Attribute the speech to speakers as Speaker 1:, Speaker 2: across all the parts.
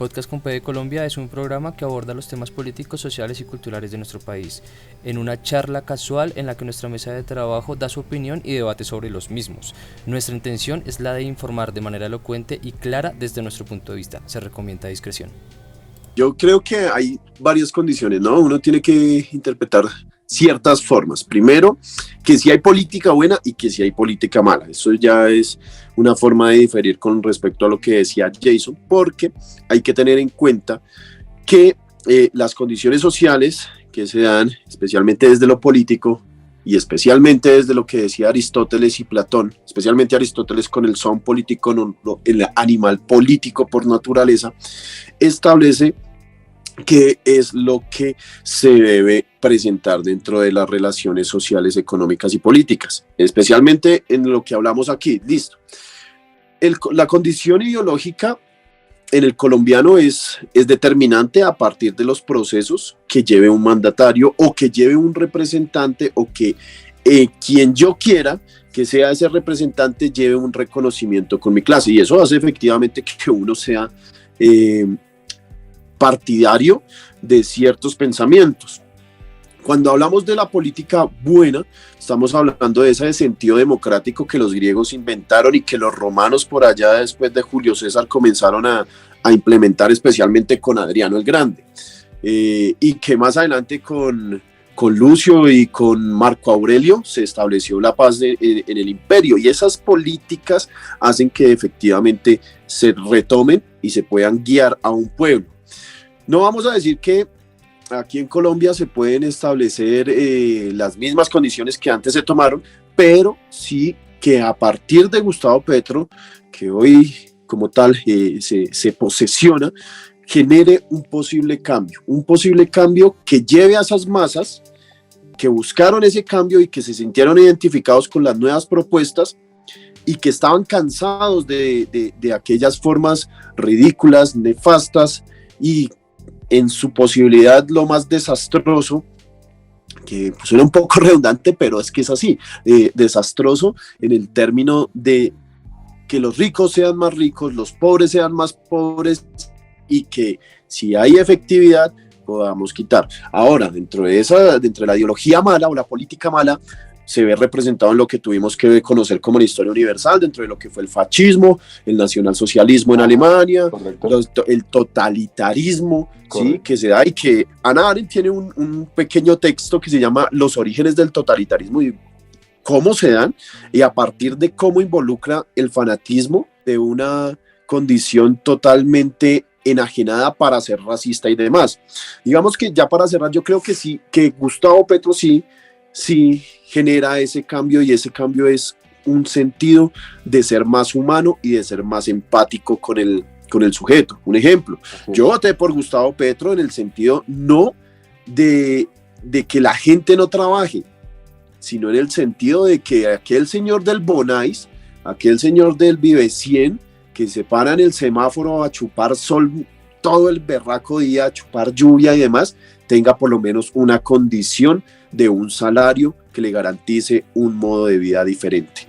Speaker 1: Podcast con P de Colombia es un programa que aborda los temas políticos, sociales y culturales de nuestro país, en una charla casual en la que nuestra mesa de trabajo da su opinión y debate sobre los mismos. Nuestra intención es la de informar de manera elocuente y clara desde nuestro punto de vista. Se recomienda discreción.
Speaker 2: Yo creo que hay varias condiciones, ¿no? Uno tiene que interpretar ciertas formas. Primero, que si hay política buena y que si hay política mala. Eso ya es una forma de diferir con respecto a lo que decía Jason, porque hay que tener en cuenta que las condiciones sociales que se dan, especialmente desde lo político y especialmente desde lo que decía Aristóteles y Platón, especialmente Aristóteles con el son político, el animal político por naturaleza, establece qué es lo que se debe presentar dentro de las relaciones sociales, económicas y políticas, especialmente en lo que hablamos aquí. Listo. La condición ideológica en el colombiano es determinante a partir de los procesos que lleve un mandatario o que lleve un representante o que quien yo quiera que sea ese representante lleve un reconocimiento con mi clase, y eso hace efectivamente que uno sea partidario de ciertos pensamientos. Cuando hablamos de la política buena, estamos hablando de ese sentido democrático que los griegos inventaron y que los romanos por allá después de Julio César comenzaron a implementar, especialmente con Adriano el Grande, y que más adelante con Lucio y con Marco Aurelio se estableció la paz en el imperio, y esas políticas hacen que efectivamente se retomen y se puedan guiar a un pueblo. No vamos a decir que aquí en Colombia se pueden establecer las mismas condiciones que antes se tomaron, pero sí que a partir de Gustavo Petro, que hoy como tal se posesiona, genere un posible cambio que lleve a esas masas que buscaron ese cambio y que se sintieron identificados con las nuevas propuestas y que estaban cansados de aquellas formas ridículas, nefastas y en su posibilidad lo más desastroso, que suena un poco redundante, pero es que es así, desastroso en el término de que los ricos sean más ricos, los pobres sean más pobres y que si hay efectividad podamos quitar. Ahora, dentro de la ideología mala o la política mala, se ve representado en lo que tuvimos que conocer como la historia universal, dentro de lo que fue el fascismo, el nacionalsocialismo en Alemania, el totalitarismo, ¿sí? Que se da, y que Hannah Arendt tiene un pequeño texto que se llama Los orígenes del totalitarismo y cómo se dan, y a partir de cómo involucra el fanatismo de una condición totalmente enajenada para ser racista y demás. Digamos que ya para cerrar, yo creo que sí, que Gustavo Petro sí genera ese cambio, y ese cambio es un sentido de ser más humano y de ser más empático con el sujeto. Un ejemplo, yo voté por Gustavo Petro en el sentido no de que la gente no trabaje, sino en el sentido de que aquel señor del Bonais, aquel señor del Vive 100, que se para en el semáforo a chupar sol todo el berraco día, a chupar lluvia y demás, tenga por lo menos una condición de un salario que le garantice un modo de vida diferente.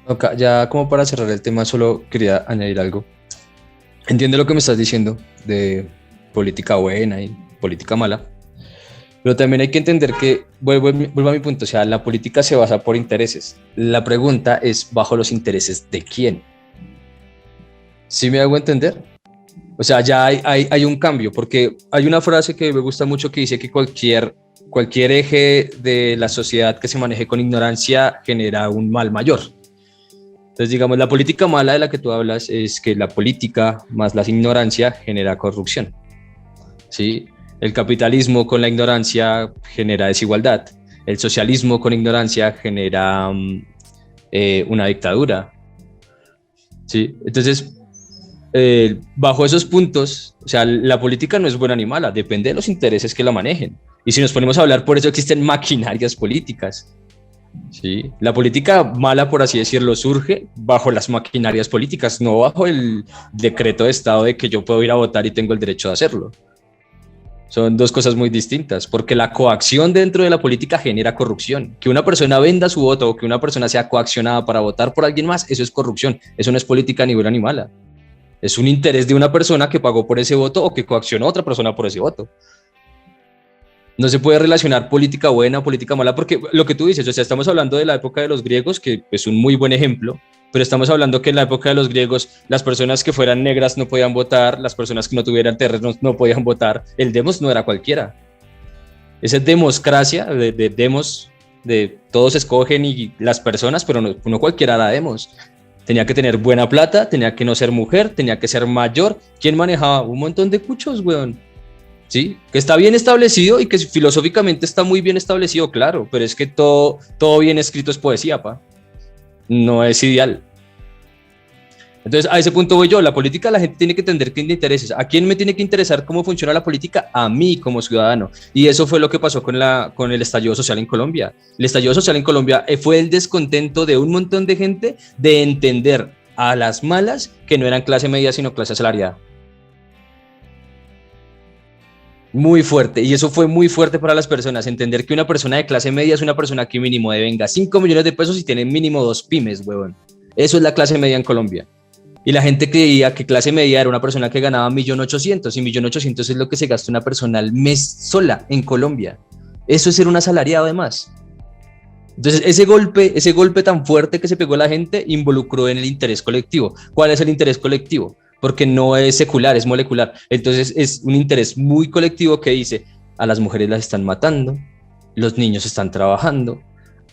Speaker 1: Okay, ya como para cerrar el tema, solo quería añadir algo. Entiendo lo que me estás diciendo de política buena y política mala, pero también hay que entender que, vuelvo a mi punto, o sea, la política se basa por intereses. La pregunta es, ¿bajo los intereses de quién? ¿Sí me hago entender? O sea, ya hay un cambio, porque hay una frase que me gusta mucho que dice que cualquier eje de la sociedad que se maneje con ignorancia genera un mal mayor. Entonces, digamos, la política mala de la que tú hablas es que la política más la ignorancia genera corrupción, ¿sí? El capitalismo con la ignorancia genera desigualdad. El socialismo con ignorancia genera una dictadura, ¿sí? Entonces, bajo esos puntos, o sea, la política no es buena ni mala, depende de los intereses que la manejen. Y si nos ponemos a hablar, por eso existen maquinarias políticas, ¿sí? La política mala, por así decirlo, surge bajo las maquinarias políticas, no bajo el decreto de Estado de que yo puedo ir a votar y tengo el derecho de hacerlo. Son dos cosas muy distintas, porque la coacción dentro de la política genera corrupción. Que una persona venda su voto o que una persona sea coaccionada para votar por alguien más, eso es corrupción. Eso no es política ni buena ni mala. Es un interés de una persona que pagó por ese voto o que coaccionó a otra persona por ese voto. No se puede relacionar política buena o política mala, porque lo que tú dices, o sea, estamos hablando de la época de los griegos, que es un muy buen ejemplo, pero estamos hablando que en la época de los griegos las personas que fueran negras no podían votar, las personas que no tuvieran terrenos no podían votar, el demos no era cualquiera. Esa democracia de demos, de todos escogen y las personas, pero no cualquiera era demos. Tenía que tener buena plata, tenía que no ser mujer, tenía que ser mayor. ¿Quién manejaba? Un montón de cuchos, weón. ¿Sí? Que está bien establecido y que filosóficamente está muy bien establecido, claro, pero es que todo bien escrito es poesía, pa. No es ideal. Entonces, a ese punto voy yo. La política, la gente tiene que entender que tiene intereses. ¿A quién me tiene que interesar cómo funciona la política? A mí como ciudadano. Y eso fue lo que pasó con el estallido social en Colombia. El estallido social en Colombia fue el descontento de un montón de gente de entender a las malas que no eran clase media, sino clase asalariada. Muy fuerte, y eso fue muy fuerte para las personas, entender que una persona de clase media es una persona que mínimo devenga 5 millones de pesos y tiene mínimo 2 pymes, huevón. Eso es la clase media en Colombia. Y la gente creía que clase media era una persona que ganaba 1.800.000, y 1.800.000 es lo que se gasta una persona al mes sola en Colombia. Eso es ser un asalariado además. Entonces, ese golpe tan fuerte que se pegó la gente involucró en el interés colectivo. ¿Cuál es el interés colectivo? Porque no es secular, es molecular. Entonces es un interés muy colectivo que dice, a las mujeres las están matando, los niños están trabajando,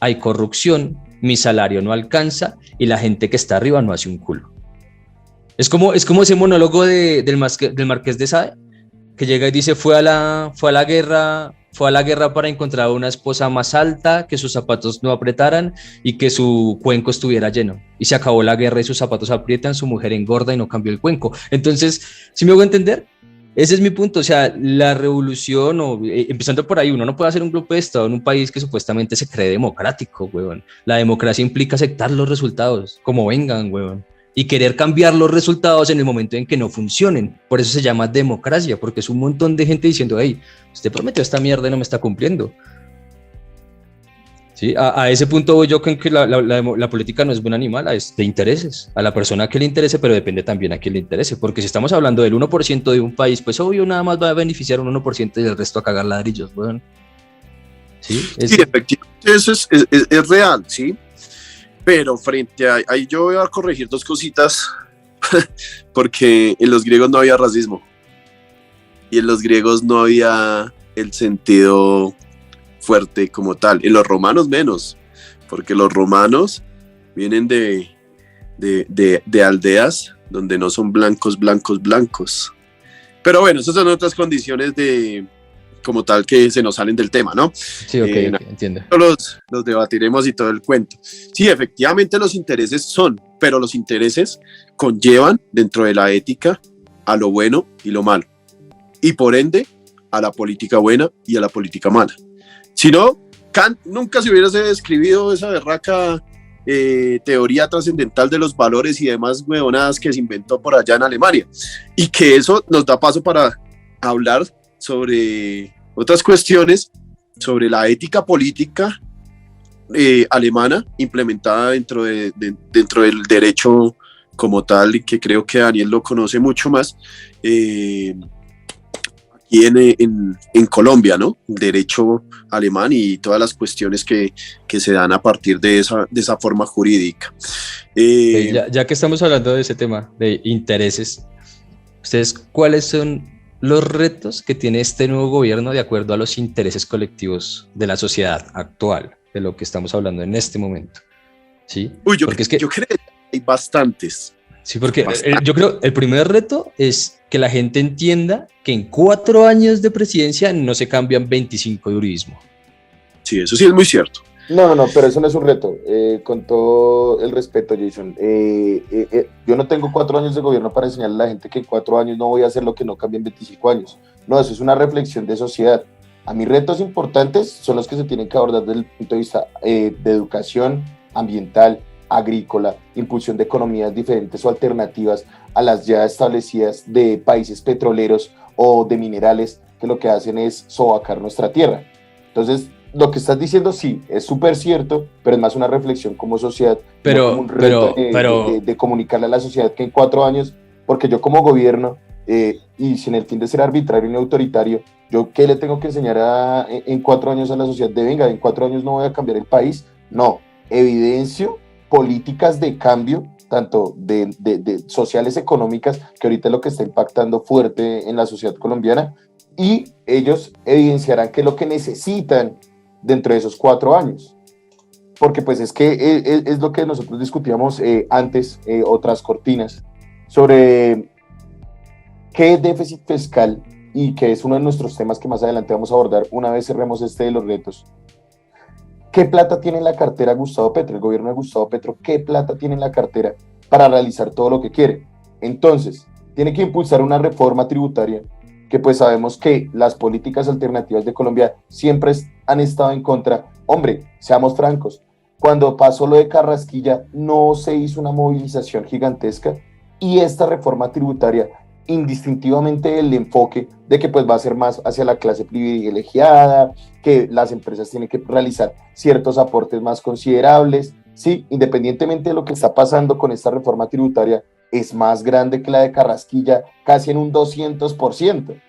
Speaker 1: hay corrupción, mi salario no alcanza y la gente que está arriba no hace un culo. Es como ese monólogo del Marqués de Sade, que llega y dice, fue a la guerra para encontrar una esposa más alta, que sus zapatos no apretaran y que su cuenco estuviera lleno. Y se acabó la guerra y sus zapatos aprietan, su mujer engorda y no cambió el cuenco. Entonces, ¿sí me hago entender? Ese es mi punto, o sea, la revolución, empezando por ahí, uno no puede hacer un golpe de Estado en un país que supuestamente se cree democrático, huevón. La democracia implica aceptar los resultados, como vengan, huevón, y querer cambiar los resultados en el momento en que no funcionen. Por eso se llama democracia, porque es un montón de gente diciendo, hey, usted prometió esta mierda y no me está cumpliendo. ¿Sí? A ese punto voy yo con que la política no es buen animal, es de intereses, a la persona que le interese, pero depende también a quién le interese, porque si estamos hablando del 1% de un país, pues obvio nada más va a beneficiar un 1% y el resto a cagar ladrillos, bueno. Sí,
Speaker 2: sí, efectivamente eso es real, ¿sí? Pero frente a ahí yo voy a corregir dos cositas, porque en los griegos no había racismo y en los griegos no había el sentido fuerte como tal, en los romanos menos, porque los romanos vienen de aldeas donde no son blancos, pero bueno, esas son otras condiciones como tal que se nos salen del tema, ¿no?
Speaker 1: Sí, ok, entiendo.
Speaker 2: Los debatiremos y todo el cuento. Sí, efectivamente los intereses son, pero los intereses conllevan dentro de la ética a lo bueno y lo malo, y por ende a la política buena y a la política mala. Si no, Kant nunca se hubiese escribido esa berraca teoría trascendental de los valores y demás huevonadas que se inventó por allá en Alemania, y que eso nos da paso para hablar sobre otras cuestiones, sobre la ética política alemana implementada dentro del derecho como tal, y que creo que Daniel lo conoce mucho más, aquí en Colombia, ¿no? Derecho alemán y todas las cuestiones que se dan a partir de esa forma jurídica.
Speaker 1: Ya que estamos hablando de ese tema, de intereses, ¿ustedes cuáles son los retos que tiene este nuevo gobierno de acuerdo a los intereses colectivos de la sociedad actual, de lo que estamos hablando en este momento? ¿Sí?
Speaker 2: Yo creo que hay bastantes.
Speaker 1: Sí, porque yo creo el primer reto es que la gente entienda que en 4 años de presidencia no se cambian 25 de uribismo.
Speaker 2: Sí, eso sí es muy cierto.
Speaker 3: No, pero eso no es un reto. Con todo el respeto, Jason, yo no tengo 4 años de gobierno para enseñarle a la gente que en 4 años no voy a hacer lo que no cambie en 25 años. No, eso es una reflexión de sociedad. A mí retos importantes son los que se tienen que abordar desde el punto de vista de educación ambiental, agrícola, impulsión de economías diferentes o alternativas a las ya establecidas de países petroleros o de minerales que lo que hacen es sobacar nuestra tierra. Entonces, lo que estás diciendo sí, es súper cierto, pero es más una reflexión como sociedad,
Speaker 1: pero
Speaker 3: como un reto de comunicarle a la sociedad que en 4 años porque yo como gobierno, y sin el fin de ser arbitrario ni autoritario, ¿yo qué le tengo que enseñar en 4 años a la sociedad? De venga, en 4 años no voy a cambiar el país. No, evidencio políticas de cambio, tanto de sociales, económicas, que ahorita es lo que está impactando fuerte en la sociedad colombiana, y ellos evidenciarán qué es lo que necesitan dentro de esos 4 años. Porque pues es que es lo que nosotros discutíamos antes, otras cortinas, sobre qué es déficit fiscal, y que es uno de nuestros temas que más adelante vamos a abordar una vez cerremos este de los retos. ¿Qué plata tiene en la cartera Gustavo Petro, el gobierno de Gustavo Petro? ¿Qué plata tiene en la cartera para realizar todo lo que quiere? Entonces, tiene que impulsar una reforma tributaria, que pues sabemos que las políticas alternativas de Colombia siempre han estado en contra. Hombre, seamos francos, cuando pasó lo de Carrasquilla no se hizo una movilización gigantesca, y esta reforma tributaria, indistintivamente el enfoque de que pues va a ser más hacia la clase privilegiada, que las empresas tienen que realizar ciertos aportes más considerables, sí, independientemente de lo que está pasando con esta reforma tributaria, es más grande que la de Carrasquilla, casi en un 200%.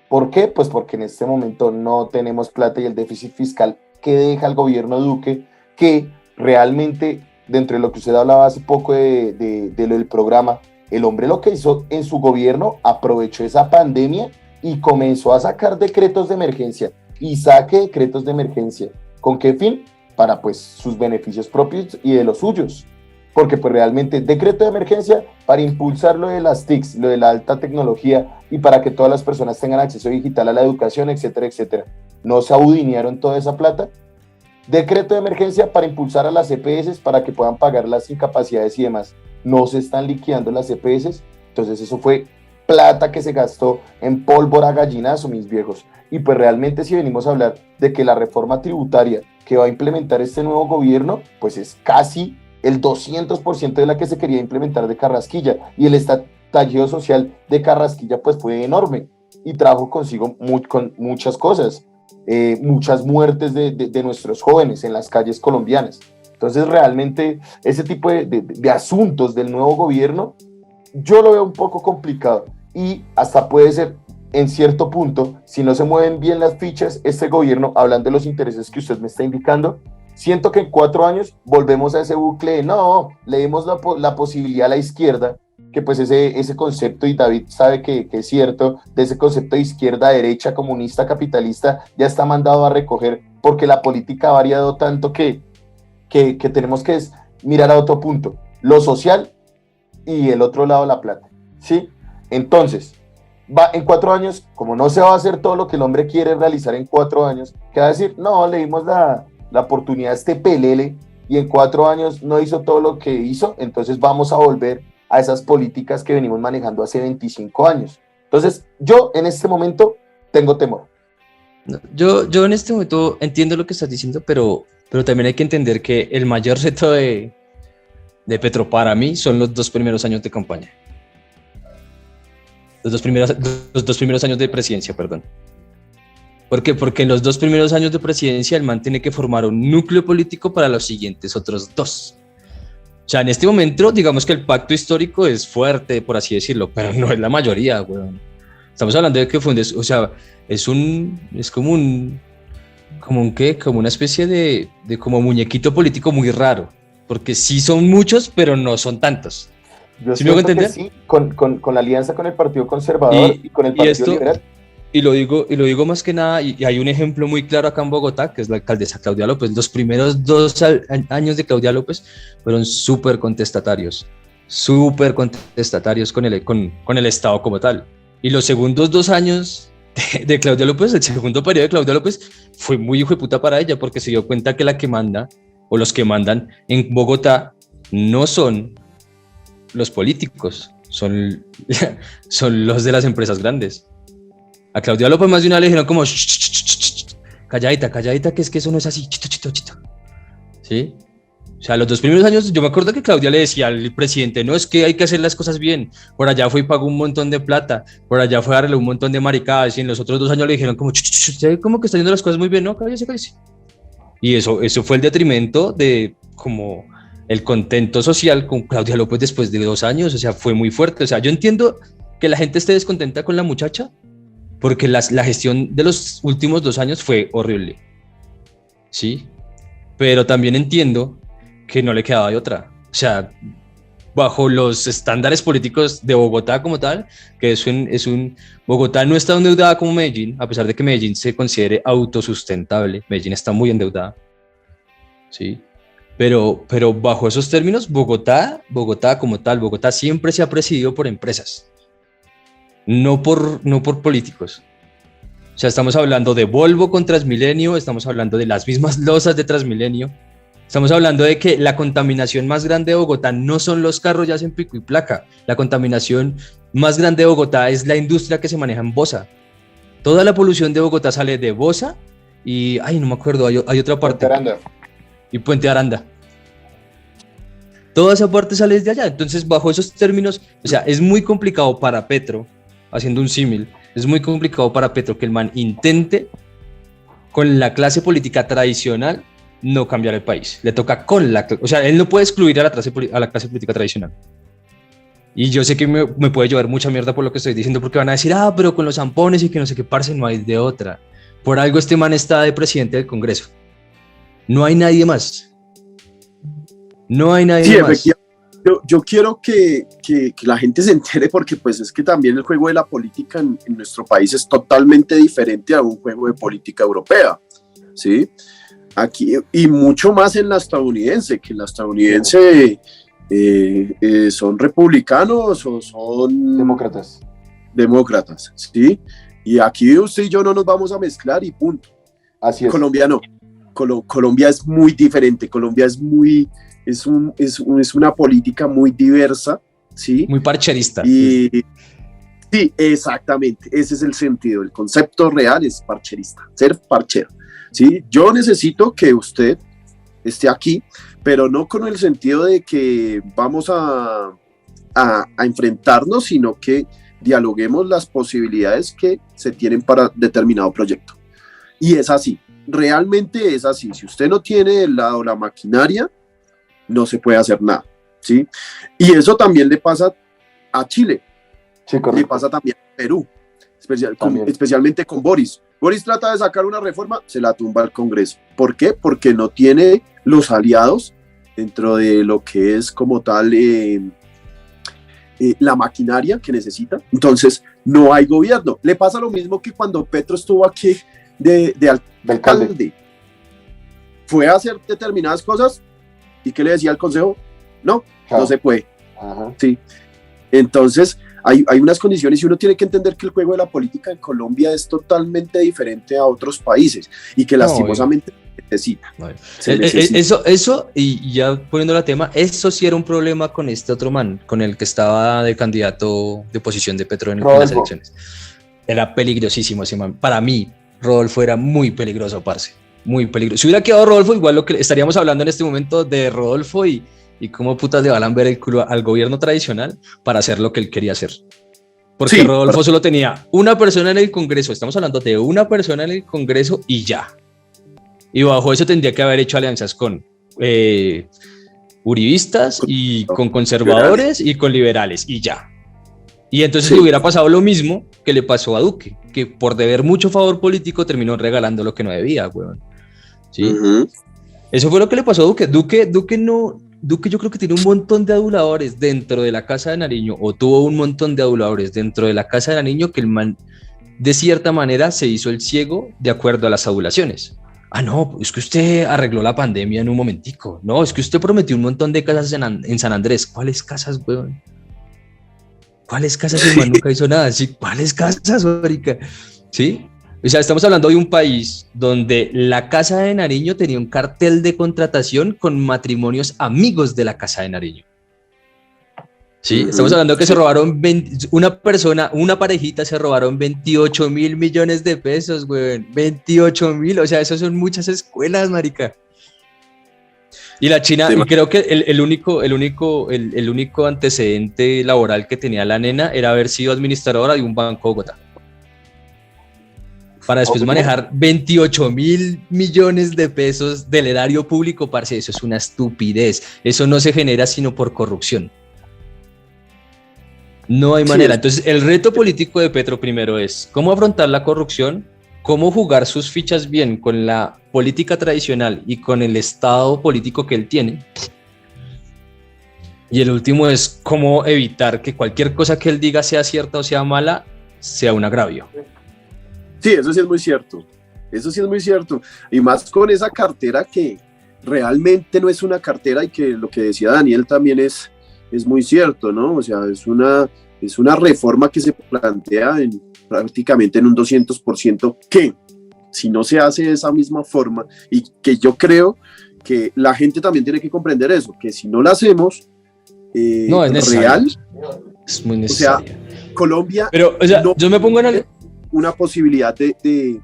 Speaker 3: ¿Por qué? Pues porque en este momento no tenemos plata, y el déficit fiscal que deja el gobierno Duque, que realmente, dentro de lo que usted hablaba hace poco de lo del programa, el hombre lo que hizo en su gobierno, aprovechó esa pandemia y comenzó a sacar decretos de emergencia, y saque decretos de emergencia. ¿Con qué fin? Para pues sus beneficios propios y de los suyos. Porque pues realmente decreto de emergencia para impulsar lo de las TICs, lo de la alta tecnología, y para que todas las personas tengan acceso digital a la educación, etcétera, etcétera. No se abudinearon toda esa plata. Decreto de emergencia para impulsar a las EPS para que puedan pagar las incapacidades y demás. No se están liquidando las EPS, entonces eso fue plata que se gastó en pólvora gallinazo, mis viejos. Y pues realmente, si venimos a hablar de que la reforma tributaria que va a implementar este nuevo gobierno, pues es casi el 200% de la que se quería implementar de Carrasquilla, y el estallido social de Carrasquilla pues fue enorme y trajo consigo con muchas cosas, muchas muertes de nuestros jóvenes en las calles colombianas. Entonces realmente ese tipo de asuntos del nuevo gobierno yo lo veo un poco complicado, y hasta puede ser en cierto punto, si no se mueven bien las fichas, este gobierno, hablando de los intereses que usted me está indicando, siento que en 4 años volvemos a ese bucle de no, le dimos la posibilidad a la izquierda, que pues ese concepto, y David sabe que es cierto, de ese concepto de izquierda, derecha, comunista, capitalista, ya está mandado a recoger, porque la política ha variado tanto que tenemos que mirar a otro punto, lo social y el otro lado la plata, ¿sí? Entonces, en 4 años, como no se va a hacer todo lo que el hombre quiere realizar en 4 años, ¿qué va a decir? No, le dimos la oportunidad a este pelele, y en 4 años no hizo todo lo que hizo, entonces vamos a volver a esas políticas que venimos manejando hace 25 años. Entonces, yo en este momento tengo temor.
Speaker 1: No, yo en este momento entiendo lo que estás diciendo, pero también hay que entender que el mayor reto de Petro para mí son los 2 primeros años de campaña. Los dos primeros años de presidencia, perdón. ¿Por qué? Porque en los 2 primeros años de presidencia el man tiene que formar un núcleo político para los siguientes otros 2. O sea, en este momento, digamos que el pacto histórico es fuerte, por así decirlo, pero no es la mayoría, weón. Estamos hablando de que fue o sea, es como una especie de como muñequito político muy raro, porque sí son muchos, pero no son tantos.
Speaker 3: Yo
Speaker 1: ¿Sí me hago entender?
Speaker 3: sí, con la alianza con el Partido Conservador y con el Partido Liberal.
Speaker 1: Y lo digo más que nada, y hay un ejemplo muy claro acá en Bogotá, que es la alcaldesa Claudia López. Los primeros 2 años de Claudia López fueron súper contestatarios con el Estado como tal. Y los segundos 2 años de Claudia López, el segundo periodo de Claudia López, fue muy hijo de puta para ella, porque se dio cuenta que la que manda, o los que mandan en Bogotá, no son los políticos, son los de las empresas grandes. A Claudia López más de una vez le dijeron como calladita, que es que eso no es así, chito. ¿Sí? O sea, los 2 primeros años, yo me acuerdo que Claudia le decía al presidente, no, es que hay que hacer las cosas bien. Por allá fue y pagó un montón de plata, por allá fue a darle un montón de maricadas, y en los otros 2 años le dijeron como, ¿cómo que está haciendo las cosas muy bien? No, cállese. Y eso fue el detrimento de como el contento social con Claudia López después de 2 años, o sea, fue muy fuerte. O sea, yo entiendo que la gente esté descontenta con la muchacha, porque la gestión de los últimos 2 años fue horrible, ¿sí? Pero también entiendo que no le quedaba de otra. O sea, bajo los estándares políticos de Bogotá como tal, que Bogotá no está endeudada como Medellín, a pesar de que Medellín se considere autosustentable. Medellín está muy endeudada, ¿sí? Pero bajo esos términos, Bogotá como tal, Bogotá siempre se ha presidido por empresas, no por políticos. O sea, estamos hablando de Volvo con Transmilenio, estamos hablando de las mismas losas de Transmilenio, estamos hablando de que la contaminación más grande de Bogotá no son los carros ya en pico y placa, la contaminación más grande de Bogotá es la industria que se maneja en Bosa. Toda la polución de Bogotá sale de Bosa y, no me acuerdo, hay otra parte. Y Puente Aranda. Toda esa parte sale de allá. Entonces, bajo esos términos, o sea, es muy complicado para Petro, haciendo un símil, es muy complicado para Petro que el man intente con la clase política tradicional no cambiar el país. Le toca o sea, él no puede excluir a la clase política tradicional. Y yo sé que me puede llover mucha mierda por lo que estoy diciendo, porque van a decir, pero con los zampones y que no sé qué, parce, no hay de otra. Por algo este man está de presidente del Congreso. No hay nadie más. No hay nadie más.
Speaker 2: Yo quiero que la gente se entere, porque pues es que también el juego de la política en nuestro país es totalmente diferente a un juego de política europea, ¿sí? Aquí, y mucho más en la estadounidense, que en la estadounidense son republicanos o son demócratas, ¿sí? Y aquí usted y yo no nos vamos a mezclar y punto.
Speaker 3: Así es.
Speaker 2: Colombia no. Colombia es muy diferente. Colombia es una política muy diversa, ¿sí?
Speaker 1: Muy parcherista.
Speaker 2: Y sí, exactamente. Ese es el sentido. El concepto real es parcherista, ser parchero, ¿sí? Yo necesito que usted esté aquí, pero no con el sentido de que vamos a enfrentarnos, sino que dialoguemos las posibilidades que se tienen para determinado proyecto. Y es así. Realmente es así. Si usted no tiene del lado la maquinaria, no se puede hacer nada, ¿sí? Y eso también le pasa a Chile,
Speaker 3: sí,
Speaker 2: le pasa también a Perú, especialmente con Boris. Boris trata de sacar una reforma, se la tumba al Congreso. ¿Por qué? Porque no tiene los aliados dentro de lo que es como tal la maquinaria que necesita. Entonces, no hay gobierno. Le pasa lo mismo que cuando Petro estuvo aquí de alcalde. Fue a hacer determinadas cosas y ¿qué le decía al consejo? No se puede.
Speaker 3: Ajá.
Speaker 2: Sí. Entonces hay unas condiciones y uno tiene que entender que el juego de la política en Colombia es totalmente diferente a otros países y que lastimosamente necesita.
Speaker 1: Eso, y ya poniendo el tema, eso sí era un problema con este otro man, con el que estaba de candidato de oposición de Petro en las elecciones. Era peligrosísimo ese man. Para mí, Rodolfo era muy peligroso, parce. Muy peligroso. Si hubiera quedado Rodolfo, igual lo que estaríamos hablando en este momento de Rodolfo y cómo putas le van a ver el culo al gobierno tradicional para hacer lo que él quería hacer. Porque sí, Rodolfo solo tenía una persona en el Congreso, estamos hablando de una persona en el Congreso y ya. Y bajo eso tendría que haber hecho alianzas con uribistas y con conservadores y con liberales y ya. Y entonces le hubiera pasado lo mismo que le pasó a Duque, que por deber mucho favor político terminó regalando lo que no debía, weón. ¿Sí? Uh-huh. Eso fue lo que le pasó a Duque. Duque yo creo que tiene un montón de aduladores dentro de la Casa de Nariño, o tuvo un montón de aduladores dentro de la Casa de Nariño, que el man de cierta manera se hizo el ciego de acuerdo a las adulaciones. No, es que usted arregló la pandemia en un momentico. No, es que usted prometió un montón de casas en San Andrés. ¿Cuáles casas, weón? ¿Cuáles casas? El man nunca hizo nada. ¿Sí? ¿Cuáles casas, marica? ¿Sí? O sea, estamos hablando de un país donde la Casa de Nariño tenía un cartel de contratación con matrimonios amigos de la Casa de Nariño. ¿Sí? Estamos hablando de que se robaron una parejita se robaron 28 mil millones de pesos, güey. 28 mil, o sea, eso son muchas escuelas, marica. Y la China, y creo que el único antecedente laboral que tenía la nena era haber sido administradora de un banco de Bogotá. para después manejar 28.000 millones de pesos del erario público, parce, eso es una estupidez. Eso no se genera sino por corrupción. No hay manera. Entonces, el reto político de Petro primero es cómo afrontar la corrupción, cómo jugar sus fichas bien con la política tradicional y con el estado político que él tiene. Y el último es cómo evitar que cualquier cosa que él diga, sea cierta o sea mala, sea un agravio.
Speaker 2: Sí, eso sí es muy cierto. Eso sí es muy cierto. Y más con esa cartera que realmente no es una cartera, y que lo que decía Daniel también es muy cierto, ¿no? O sea, es una reforma que se plantea prácticamente en un 200%, que si no se hace de esa misma forma, y que yo creo que la gente también tiene que comprender eso, que si no la hacemos,
Speaker 1: no es necesario.
Speaker 2: Real,
Speaker 1: es muy necesario.
Speaker 2: O sea, Colombia,
Speaker 1: pero o sea,
Speaker 2: no
Speaker 1: yo me pongo en
Speaker 2: una posibilidad de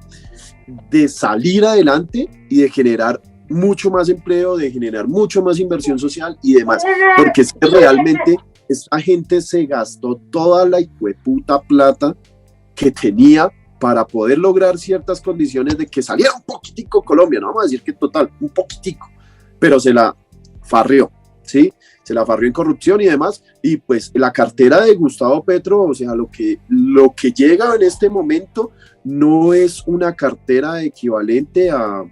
Speaker 2: salir adelante y de generar mucho más empleo, de generar mucho más inversión social y demás, porque es que realmente esta gente se gastó toda la hijueputa plata que tenía para poder lograr ciertas condiciones de que saliera un poquitico Colombia, no vamos a decir que total, un poquitico, pero se la farrió, ¿sí? Se la farrió en corrupción y demás, y pues la cartera de Gustavo Petro, o sea, lo que llega en este momento no es una cartera equivalente a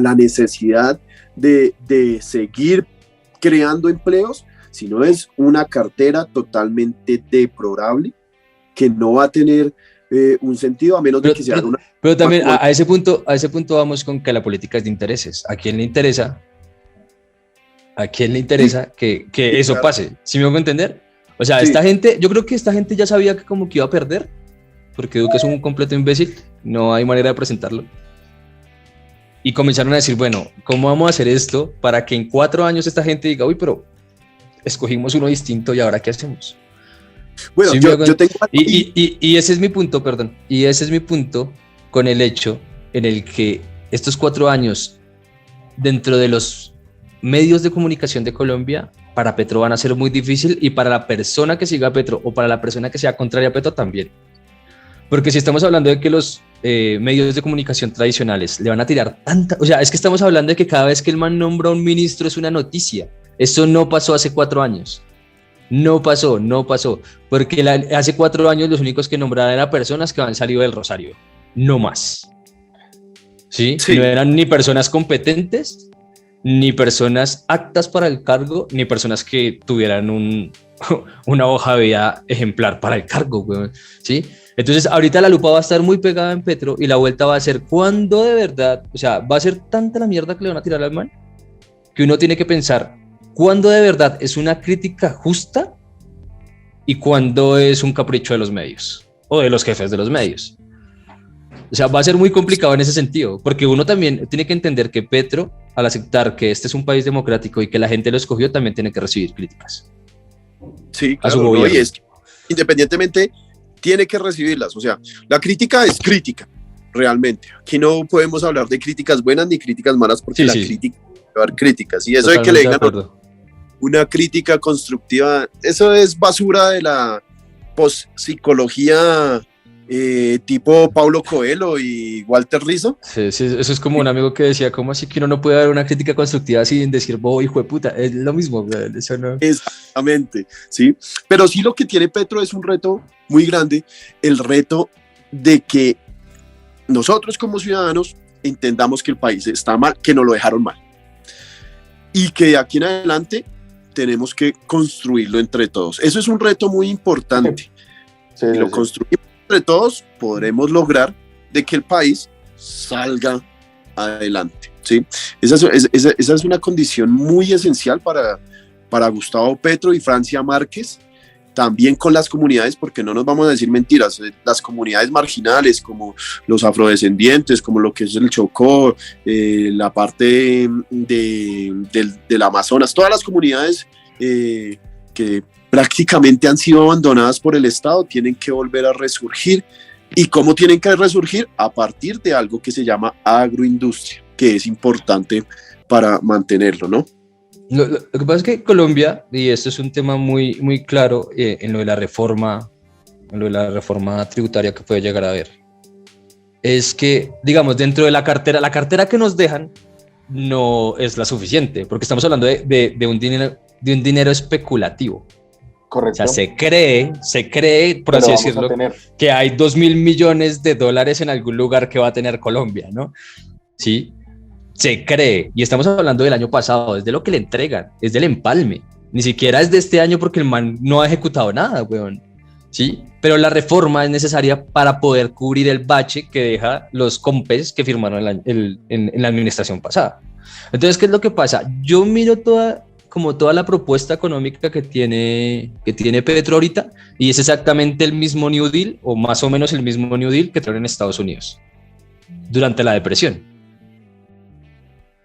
Speaker 2: la necesidad de seguir creando empleos, sino es una cartera totalmente deplorable que no va a tener un sentido, a menos de que se haga una...
Speaker 1: Pero también a ese punto sí, vamos con que la política es de intereses. ¿A quién le interesa? ¿A quién le interesa que eso pase? ¿Sí me hago entender? O sea, esta gente, yo creo que esta gente ya sabía que como que iba a perder, porque Duque es un completo imbécil, no hay manera de presentarlo. Y comenzaron a decir, bueno, ¿cómo vamos a hacer esto para que en 4 años esta gente diga, uy, pero escogimos uno distinto y ahora qué hacemos?
Speaker 2: Bueno,
Speaker 1: ¿Sí
Speaker 2: yo tengo...
Speaker 1: Y ese es mi punto, perdón. Y ese es mi punto con el hecho en el que estos 4 años, dentro de los medios de comunicación de Colombia, para Petro van a ser muy difícil, y para la persona que siga a Petro o para la persona que sea contraria a Petro también. Porque si estamos hablando de que los medios de comunicación tradicionales le van a tirar tanta... O sea, es que estamos hablando de que cada vez que el man nombra a un ministro es una noticia. Eso no pasó hace 4 años. No pasó. Porque hace 4 años los únicos que nombraban eran personas que habían salido del Rosario. No más. ¿Sí? No eran ni personas competentes, ni personas aptas para el cargo, ni personas que tuvieran una hoja de vida ejemplar para el cargo, ¿sí? Entonces ahorita la lupa va a estar muy pegada en Petro, y la vuelta va a ser cuando de verdad, o sea, va a ser tanta la mierda que le van a tirar al man, que uno tiene que pensar cuándo de verdad es una crítica justa y cuándo es un capricho de los medios o de los jefes de los medios. O sea, va a ser muy complicado en ese sentido, porque uno también tiene que entender que Petro, al aceptar que este es un país democrático y que la gente lo escogió, también tiene que recibir críticas.
Speaker 2: Sí, claro,
Speaker 1: a su gobierno.
Speaker 2: Y es que, independientemente, tiene que recibirlas. O sea, la crítica es crítica, realmente. Aquí no podemos hablar de críticas buenas ni críticas malas, porque crítica va a haber críticas. Y eso de que le digan una crítica constructiva, eso es basura de la post-psicología tipo Paulo Coelho y Walter Rizzo.
Speaker 1: Sí, eso es como un amigo que decía, ¿cómo así que uno no puede dar una crítica constructiva sin decir bobo, hijo de puta? Es lo mismo, eso no...
Speaker 2: Exactamente, sí. Pero sí, lo que tiene Petro es un reto muy grande, el reto de que nosotros como ciudadanos entendamos que el país está mal, que nos lo dejaron mal, y que de aquí en adelante tenemos que construirlo entre todos. Eso es un reto muy importante. Si lo construimos entre todos, podremos lograr de que el país salga adelante, ¿sí? Esa es una condición muy esencial para Gustavo Petro y Francia Márquez, también con las comunidades, porque no nos vamos a decir mentiras, las comunidades marginales como los afrodescendientes, como lo que es el Chocó, la parte del Amazonas, todas las comunidades que prácticamente han sido abandonadas por el Estado, tienen que volver a resurgir. ¿Y cómo tienen que resurgir? A partir de algo que se llama agroindustria, que es importante para mantenerlo, ¿no?
Speaker 1: Lo que pasa es que Colombia, y esto es un tema muy, muy claro en lo de la reforma tributaria que puede llegar a haber. es que, digamos, dentro de la cartera que nos dejan no es la suficiente, porque estamos hablando de un dinero especulativo.
Speaker 3: Correcto.
Speaker 1: O sea, se cree, por
Speaker 3: Pero
Speaker 1: así
Speaker 3: vamos a
Speaker 1: decirlo,
Speaker 3: tener.
Speaker 1: que hay 2.000 millones de dólares en algún lugar que va a tener Colombia, ¿no? Sí, se cree. Y estamos hablando del año pasado, es de lo que le entregan, es del empalme. Ni siquiera es de este año porque el man no ha ejecutado nada, weón. Sí, pero la reforma es necesaria para poder cubrir el bache que deja los compes que firmaron en la administración pasada. Entonces, ¿qué es lo que pasa? Yo miro toda la propuesta económica que tiene Petro ahorita, y es exactamente el mismo New Deal, o más o menos el mismo New Deal que trajeron en Estados Unidos durante la depresión,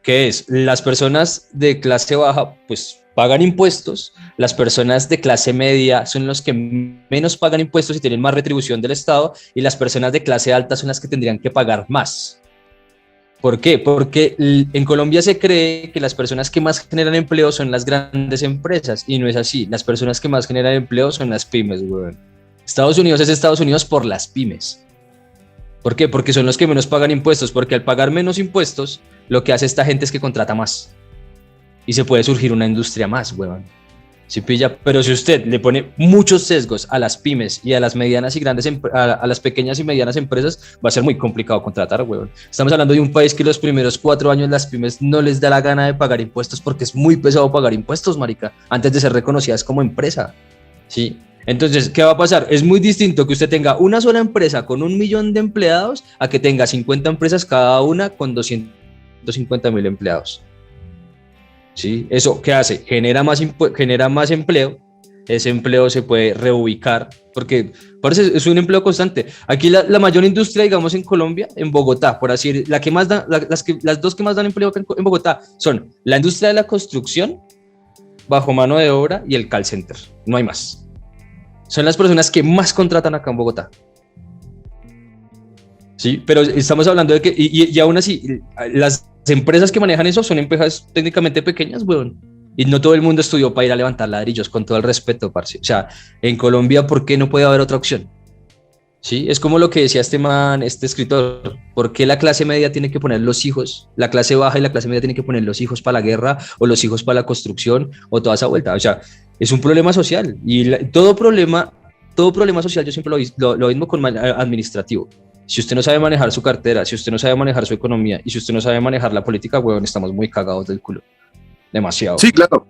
Speaker 1: que es las personas de clase baja pues pagan impuestos, las personas de clase media son los que menos pagan impuestos y tienen más retribución del Estado, y las personas de clase alta son las que tendrían que pagar más. ¿Por qué? Porque en Colombia se cree que las personas que más generan empleo son las grandes empresas, y no es así. Las personas que más generan empleo son las pymes, güey. Estados Unidos es Estados Unidos por las pymes. ¿Por qué? Porque son los que menos pagan impuestos, porque al pagar menos impuestos, lo que hace esta gente es que contrata más. Y se puede surgir una industria más, weón. ¿Sí pilla? Pero si usted le pone muchos sesgos a las pymes y a las medianas y grandes, a las pequeñas y medianas empresas, va a ser muy complicado contratar, weón. Estamos hablando de un país que los primeros 4 años las pymes no les da la gana de pagar impuestos, porque es muy pesado pagar impuestos, marica, antes de ser reconocidas como empresa, ¿sí? Entonces, ¿qué va a pasar? Es muy distinto que usted tenga una sola empresa con 1 millón de empleados a que tenga 50 empresas cada una con 250.000 empleados. ¿Sí? ¿Eso qué hace? Genera más empleo. Ese empleo se puede reubicar, porque parece es un empleo constante. Aquí la mayor industria, digamos, en Colombia, en Bogotá, por así decir, las dos que más dan empleo en Bogotá son la industria de la construcción, bajo mano de obra, y el call center. No hay más. Son las personas que más contratan acá en Bogotá. Sí, pero estamos hablando de que, y aún así, las empresas que manejan eso son empresas técnicamente pequeñas, weón. Y no todo el mundo estudió para ir a levantar ladrillos, con todo el respeto, parce. O sea, en Colombia, ¿por qué no puede haber otra opción? Sí, es como lo que decía este escritor. ¿Por qué la clase media tiene que poner los hijos, la clase baja y la clase media tiene que poner los hijos para la guerra, o los hijos para la construcción, o toda esa vuelta? O sea, es un problema social. Y todo problema social, yo siempre lo mismo con administrativo. Si usted no sabe manejar su cartera, si usted no sabe manejar su economía, y si usted no sabe manejar la política, huevón, estamos muy cagados del culo. Demasiado.
Speaker 2: Sí, claro.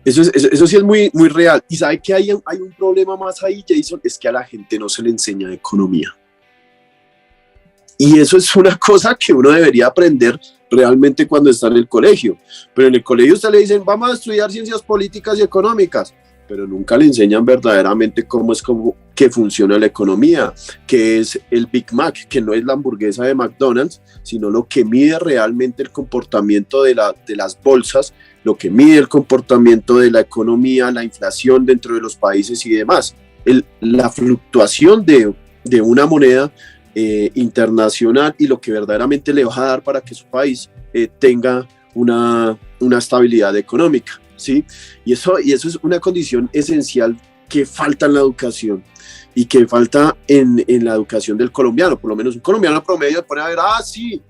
Speaker 2: Eso sí es muy, muy real. Y sabe que hay un problema más ahí, Jason, es que a la gente no se le enseña economía. Y eso es una cosa que uno debería aprender realmente cuando está en el colegio. Pero en el colegio usted le dicen, vamos a estudiar ciencias políticas y económicas, pero nunca le enseñan verdaderamente cómo que funciona la economía, que es el Big Mac, que no es la hamburguesa de McDonald's, sino lo que mide realmente el comportamiento de las bolsas, lo que mide el comportamiento de la economía, la inflación dentro de los países y demás. La fluctuación de una moneda internacional, y lo que verdaderamente le va a dar para que su país tenga una estabilidad económica, ¿sí? Y eso es una condición esencial que falta en la educación, y que falta en la educación del colombiano. Por lo menos un colombiano promedio pone a ver, sí,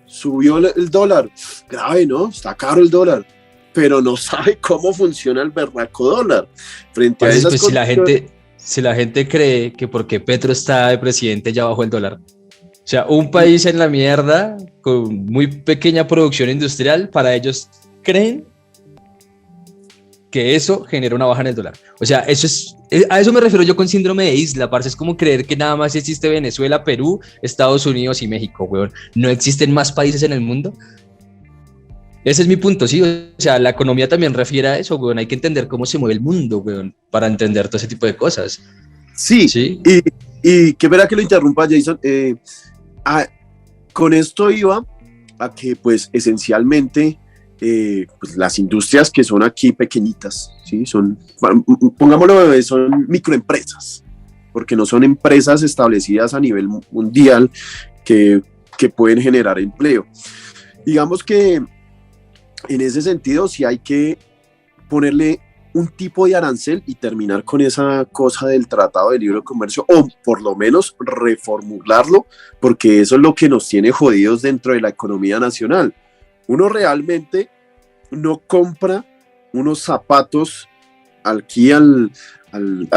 Speaker 2: subió el dólar, grave, ¿no? Está caro el dólar, pero no sabe cómo funciona el berraco dólar. Frente a esas
Speaker 1: condiciones, si la gente cree que porque Petro está de presidente ya bajó el dólar. O sea, un país en la mierda, con muy pequeña producción industrial, para ellos creen que eso genera una baja en el dólar. O sea, a eso me refiero yo con síndrome de isla, parce. Es como creer que nada más existe Venezuela, Perú, Estados Unidos y México, weón. No existen más países en el mundo. Ese es mi punto, sí. O sea, la economía también refiere a eso, weón. Hay que entender cómo se mueve el mundo, weón, para entender todo ese tipo de cosas.
Speaker 2: Sí, ¿sí? Y qué pena que lo interrumpa, Jason. Con esto iba a que, pues, esencialmente, pues, las industrias que son aquí pequeñitas, ¿sí? Pongámoslo, son microempresas, porque no son empresas establecidas a nivel mundial que pueden generar empleo. Digamos que en ese sentido sí hay que ponerle un tipo de arancel y terminar con esa cosa del Tratado de Libre Comercio, o por lo menos reformularlo, porque eso es lo que nos tiene jodidos dentro de la economía nacional. Uno realmente no compra unos zapatos aquí al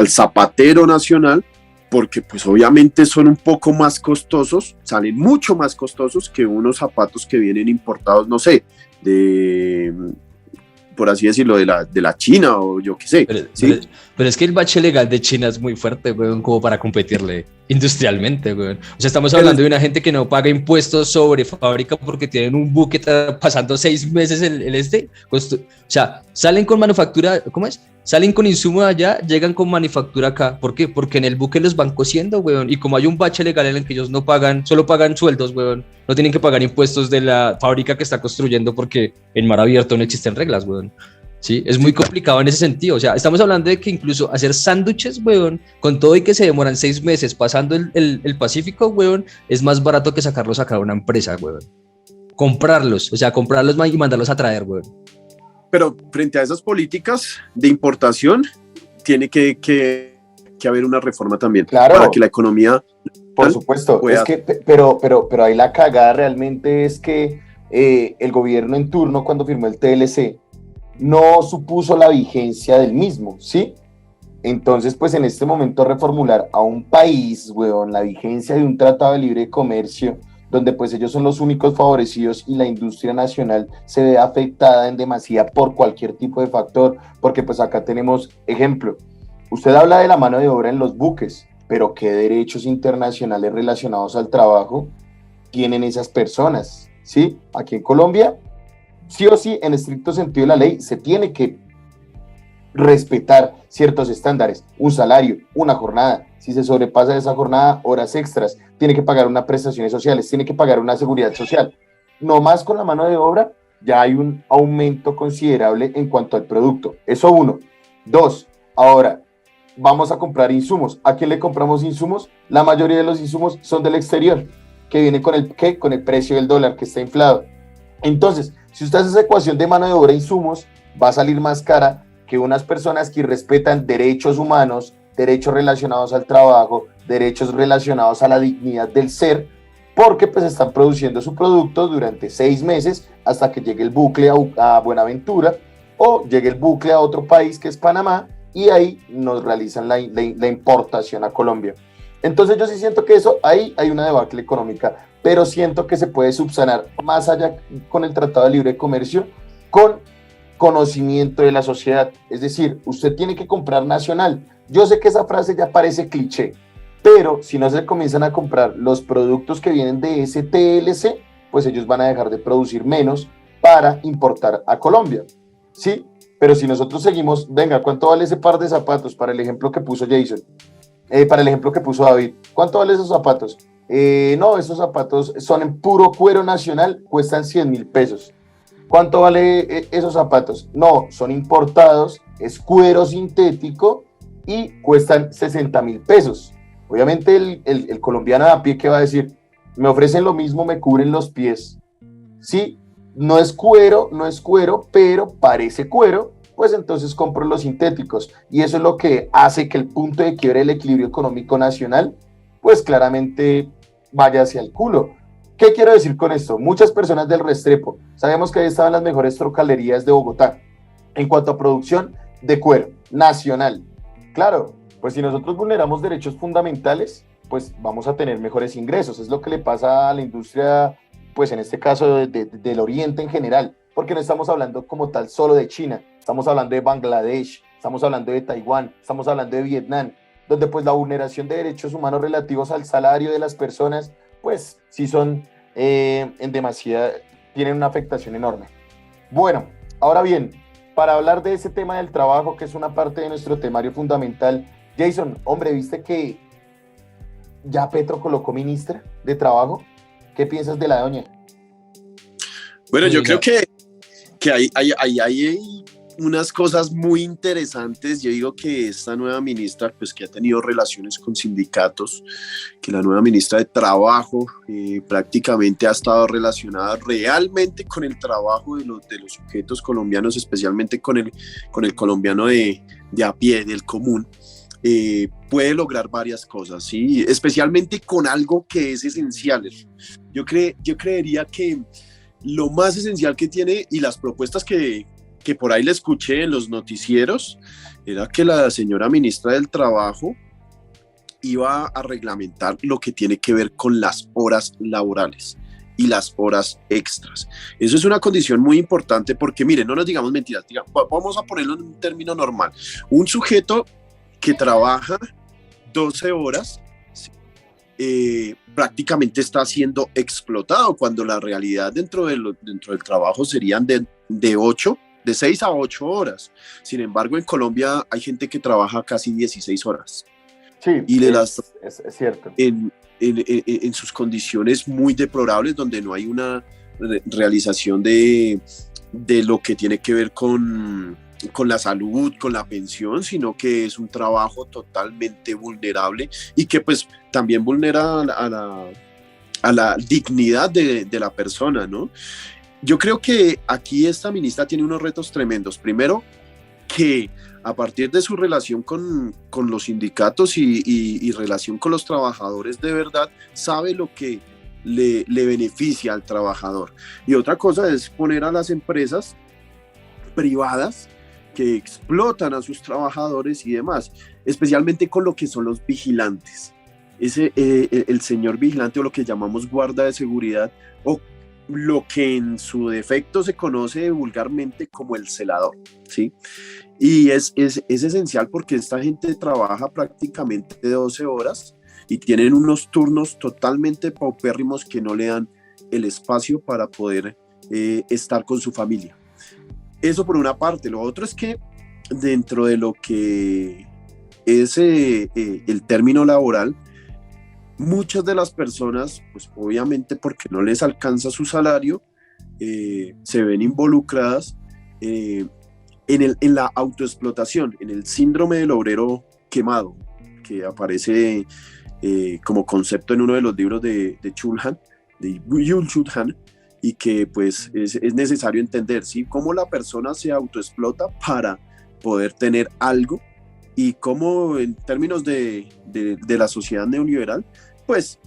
Speaker 2: zapatero nacional, porque pues obviamente son un poco más costosos, salen mucho más costosos que unos zapatos que vienen importados, no sé, por así decirlo, de la China o yo qué sé. ¿Sí?
Speaker 1: Pero es que el bache legal de China es muy fuerte, weón, como para competirle industrialmente, weón. O sea, estamos hablando de una gente que no paga impuestos sobre fábrica porque tienen un buque pasando 6 meses o sea, salen con manufactura, ¿cómo es? Salen con insumo allá, llegan con manufactura acá. ¿Por qué? Porque en el buque los van cosiendo, weón. Y como hay un bache legal en el que ellos no pagan, solo pagan sueldos, weón. No tienen que pagar impuestos de la fábrica que está construyendo porque en mar abierto no existen reglas, weón. Sí, es muy complicado en ese sentido. O sea, estamos hablando de que incluso hacer sándwiches, weón, con todo y que se demoran 6 meses pasando el Pacífico, weón, es más barato que sacarlos acá a una empresa, weón. Comprarlos, o sea, comprarlos y mandarlos a traer, weón.
Speaker 2: Pero frente a esas políticas de importación, tiene que haber una reforma también,
Speaker 3: claro,
Speaker 2: para que la economía...
Speaker 3: Por supuesto, es que, pero ahí la cagada realmente es que el gobierno en turno, cuando firmó el TLC, no supuso la vigencia del mismo, ¿sí? Entonces, pues en este momento reformular a un país, weón, la vigencia de un tratado de libre comercio, donde pues ellos son los únicos favorecidos y la industria nacional se ve afectada en demasía por cualquier tipo de factor, porque pues acá tenemos ejemplo. Usted habla de la mano de obra en los buques, pero ¿qué derechos internacionales relacionados al trabajo tienen esas personas? ¿Sí? Aquí en Colombia, sí o sí, en estricto sentido de la ley, se tiene que respetar ciertos estándares, un salario, una jornada. Si se sobrepasa esa jornada, horas extras, tiene que pagar unas prestaciones sociales, tiene que pagar una seguridad social. No más con la mano de obra, ya hay un aumento considerable en cuanto al producto. Eso uno. Dos, ahora, vamos a comprar insumos. ¿A quién le compramos insumos? La mayoría de los insumos son del exterior, que viene con el precio del dólar que está inflado. Entonces, si usted hace esa ecuación de mano de obra e insumos, va a salir más cara que unas personas que respetan derechos humanos, derechos relacionados al trabajo, derechos relacionados a la dignidad del ser, porque pues están produciendo su producto durante 6 meses hasta que llegue el bucle a Buenaventura o llegue el bucle a otro país que es Panamá y ahí nos realizan la importación a Colombia. Entonces yo sí siento que ahí hay una debacle económica, pero siento que se puede subsanar más allá con el Tratado de Libre Comercio, con conocimiento de la sociedad. Es decir, usted tiene que comprar nacional. Yo sé que esa frase ya parece cliché, pero si no se comienzan a comprar los productos que vienen de ese TLC, pues ellos van a dejar de producir menos para importar a Colombia, ¿sí? Pero si nosotros seguimos, venga, ¿cuánto vale ese par de zapatos? Para el ejemplo que puso Jason, para el ejemplo que puso David, ¿cuánto vale esos zapatos? No, esos zapatos son en puro cuero nacional, cuestan 100.000 pesos. ¿Cuánto vale esos zapatos? No, son importados, es cuero sintético y cuestan 60.000 pesos. Obviamente el colombiano a pie, ¿qué va a decir? Me ofrecen lo mismo, me cubren los pies. Sí, no es cuero, pero parece cuero, pues entonces compro los sintéticos. Y eso es lo que hace que el punto de quiebre del equilibrio económico nacional, pues claramente vaya hacia el culo. ¿Qué quiero decir con esto? Muchas personas del Restrepo, sabemos que ahí estaban las mejores trocalerías de Bogotá en cuanto a producción de cuero nacional. Claro, pues si nosotros vulneramos derechos fundamentales, pues vamos a tener mejores ingresos. Es lo que le pasa a la industria, pues en este caso del Oriente en general, porque no estamos hablando como tal solo de China, estamos hablando de Bangladesh, estamos hablando de Taiwán, estamos hablando de Vietnam, donde pues la vulneración de derechos humanos relativos al salario de las personas, pues sí son en demasía, tienen una afectación enorme. Bueno, ahora bien, para hablar de ese tema del trabajo, que es una parte de nuestro temario fundamental, Jason, hombre, ¿viste que ya Petro colocó ministra de Trabajo? ¿Qué piensas de la doña?
Speaker 2: Bueno, yo creo que hay unas cosas muy interesantes. Yo digo que esta nueva ministra, pues que ha tenido relaciones con sindicatos, que la nueva ministra de Trabajo prácticamente ha estado relacionada realmente con el trabajo de los sujetos colombianos, especialmente con el colombiano de a pie, del común. Puede lograr varias cosas, ¿sí? Especialmente con algo que es esencial. Yo creería que lo más esencial que tiene, y las propuestas que por ahí le escuché en los noticieros, era que la señora ministra del Trabajo iba a reglamentar lo que tiene que ver con las horas laborales y las horas extras. Eso es una condición muy importante porque, miren, no nos digamos mentiras, vamos a ponerlo en un término normal. Un sujeto que trabaja 12 horas prácticamente está siendo explotado, cuando la realidad dentro del trabajo serían de 6 a 8 horas. Sin embargo, en Colombia hay gente que trabaja casi 16 horas.
Speaker 3: Sí,
Speaker 2: y
Speaker 3: es cierto.
Speaker 2: En sus condiciones muy deplorables, donde no hay una realización de lo que tiene que ver con la salud, con la pensión, sino que es un trabajo totalmente vulnerable y que pues también vulnera a la dignidad de la persona, ¿no? Yo creo que aquí esta ministra tiene unos retos tremendos. Primero, que a partir de su relación con los sindicatos y relación con los trabajadores, de verdad sabe lo que le beneficia al trabajador. Y otra cosa es poner a las empresas privadas que explotan a sus trabajadores y demás, especialmente con lo que son los vigilantes. El señor vigilante, o lo que llamamos guarda de seguridad, o lo que en su defecto se conoce vulgarmente como el celador, ¿sí? Y es esencial porque esta gente trabaja prácticamente 12 horas y tienen unos turnos totalmente paupérrimos que no le dan el espacio para poder estar con su familia. Eso por una parte. Lo otro es que dentro de lo que es el término laboral, muchas de las personas, pues obviamente porque no les alcanza su salario, se ven involucradas en la autoexplotación, en el síndrome del obrero quemado, que aparece como concepto en uno de los libros de Chulhan, de Byung Chul Han, y que pues es necesario entender, ¿sí?, cómo la persona se autoexplota para poder tener algo, y cómo en términos de la sociedad neoliberal, pues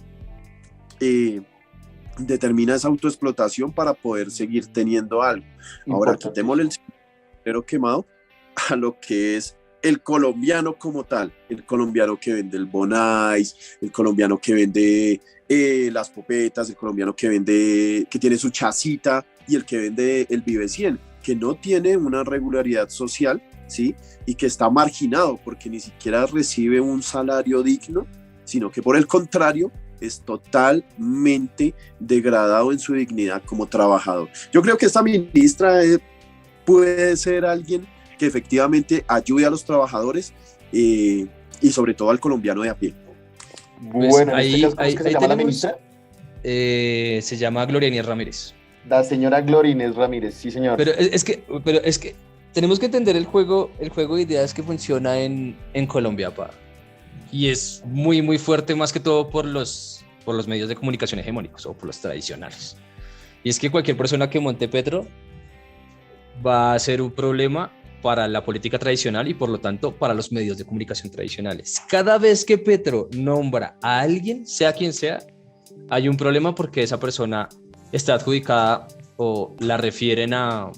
Speaker 2: determina esa autoexplotación para poder seguir teniendo algo. Ahora, quitémosle el dinero quemado a lo que es el colombiano como tal, el colombiano que vende el Bonais, el colombiano que vende las popetas, el colombiano que tiene su chacita, y el que vende el Vive 100, que no tiene una regularidad social, ¿sí?, y que está marginado porque ni siquiera recibe un salario digno, sino que por el contrario es totalmente degradado en su dignidad como trabajador. Yo creo que esta ministra puede ser alguien que efectivamente ayude a los trabajadores y sobre todo al colombiano de a pie.
Speaker 1: Pues
Speaker 3: bueno,
Speaker 1: ahí,
Speaker 3: ¿cómo es que se llama la ministra?
Speaker 1: Se llama Gloria Inés Ramírez.
Speaker 3: La señora Gloria Inés Ramírez, sí señor.
Speaker 1: Pero es que tenemos que entender el juego de ideas que funciona en Colombia, pa. Y es muy, muy fuerte, más que todo por los medios de comunicación hegemónicos o por los tradicionales. Y es que cualquier persona que monte Petro va a ser un problema para la política tradicional y por lo tanto para los medios de comunicación tradicionales. Cada vez que Petro nombra a alguien, sea quien sea, hay un problema porque esa persona está adjudicada o la refieren a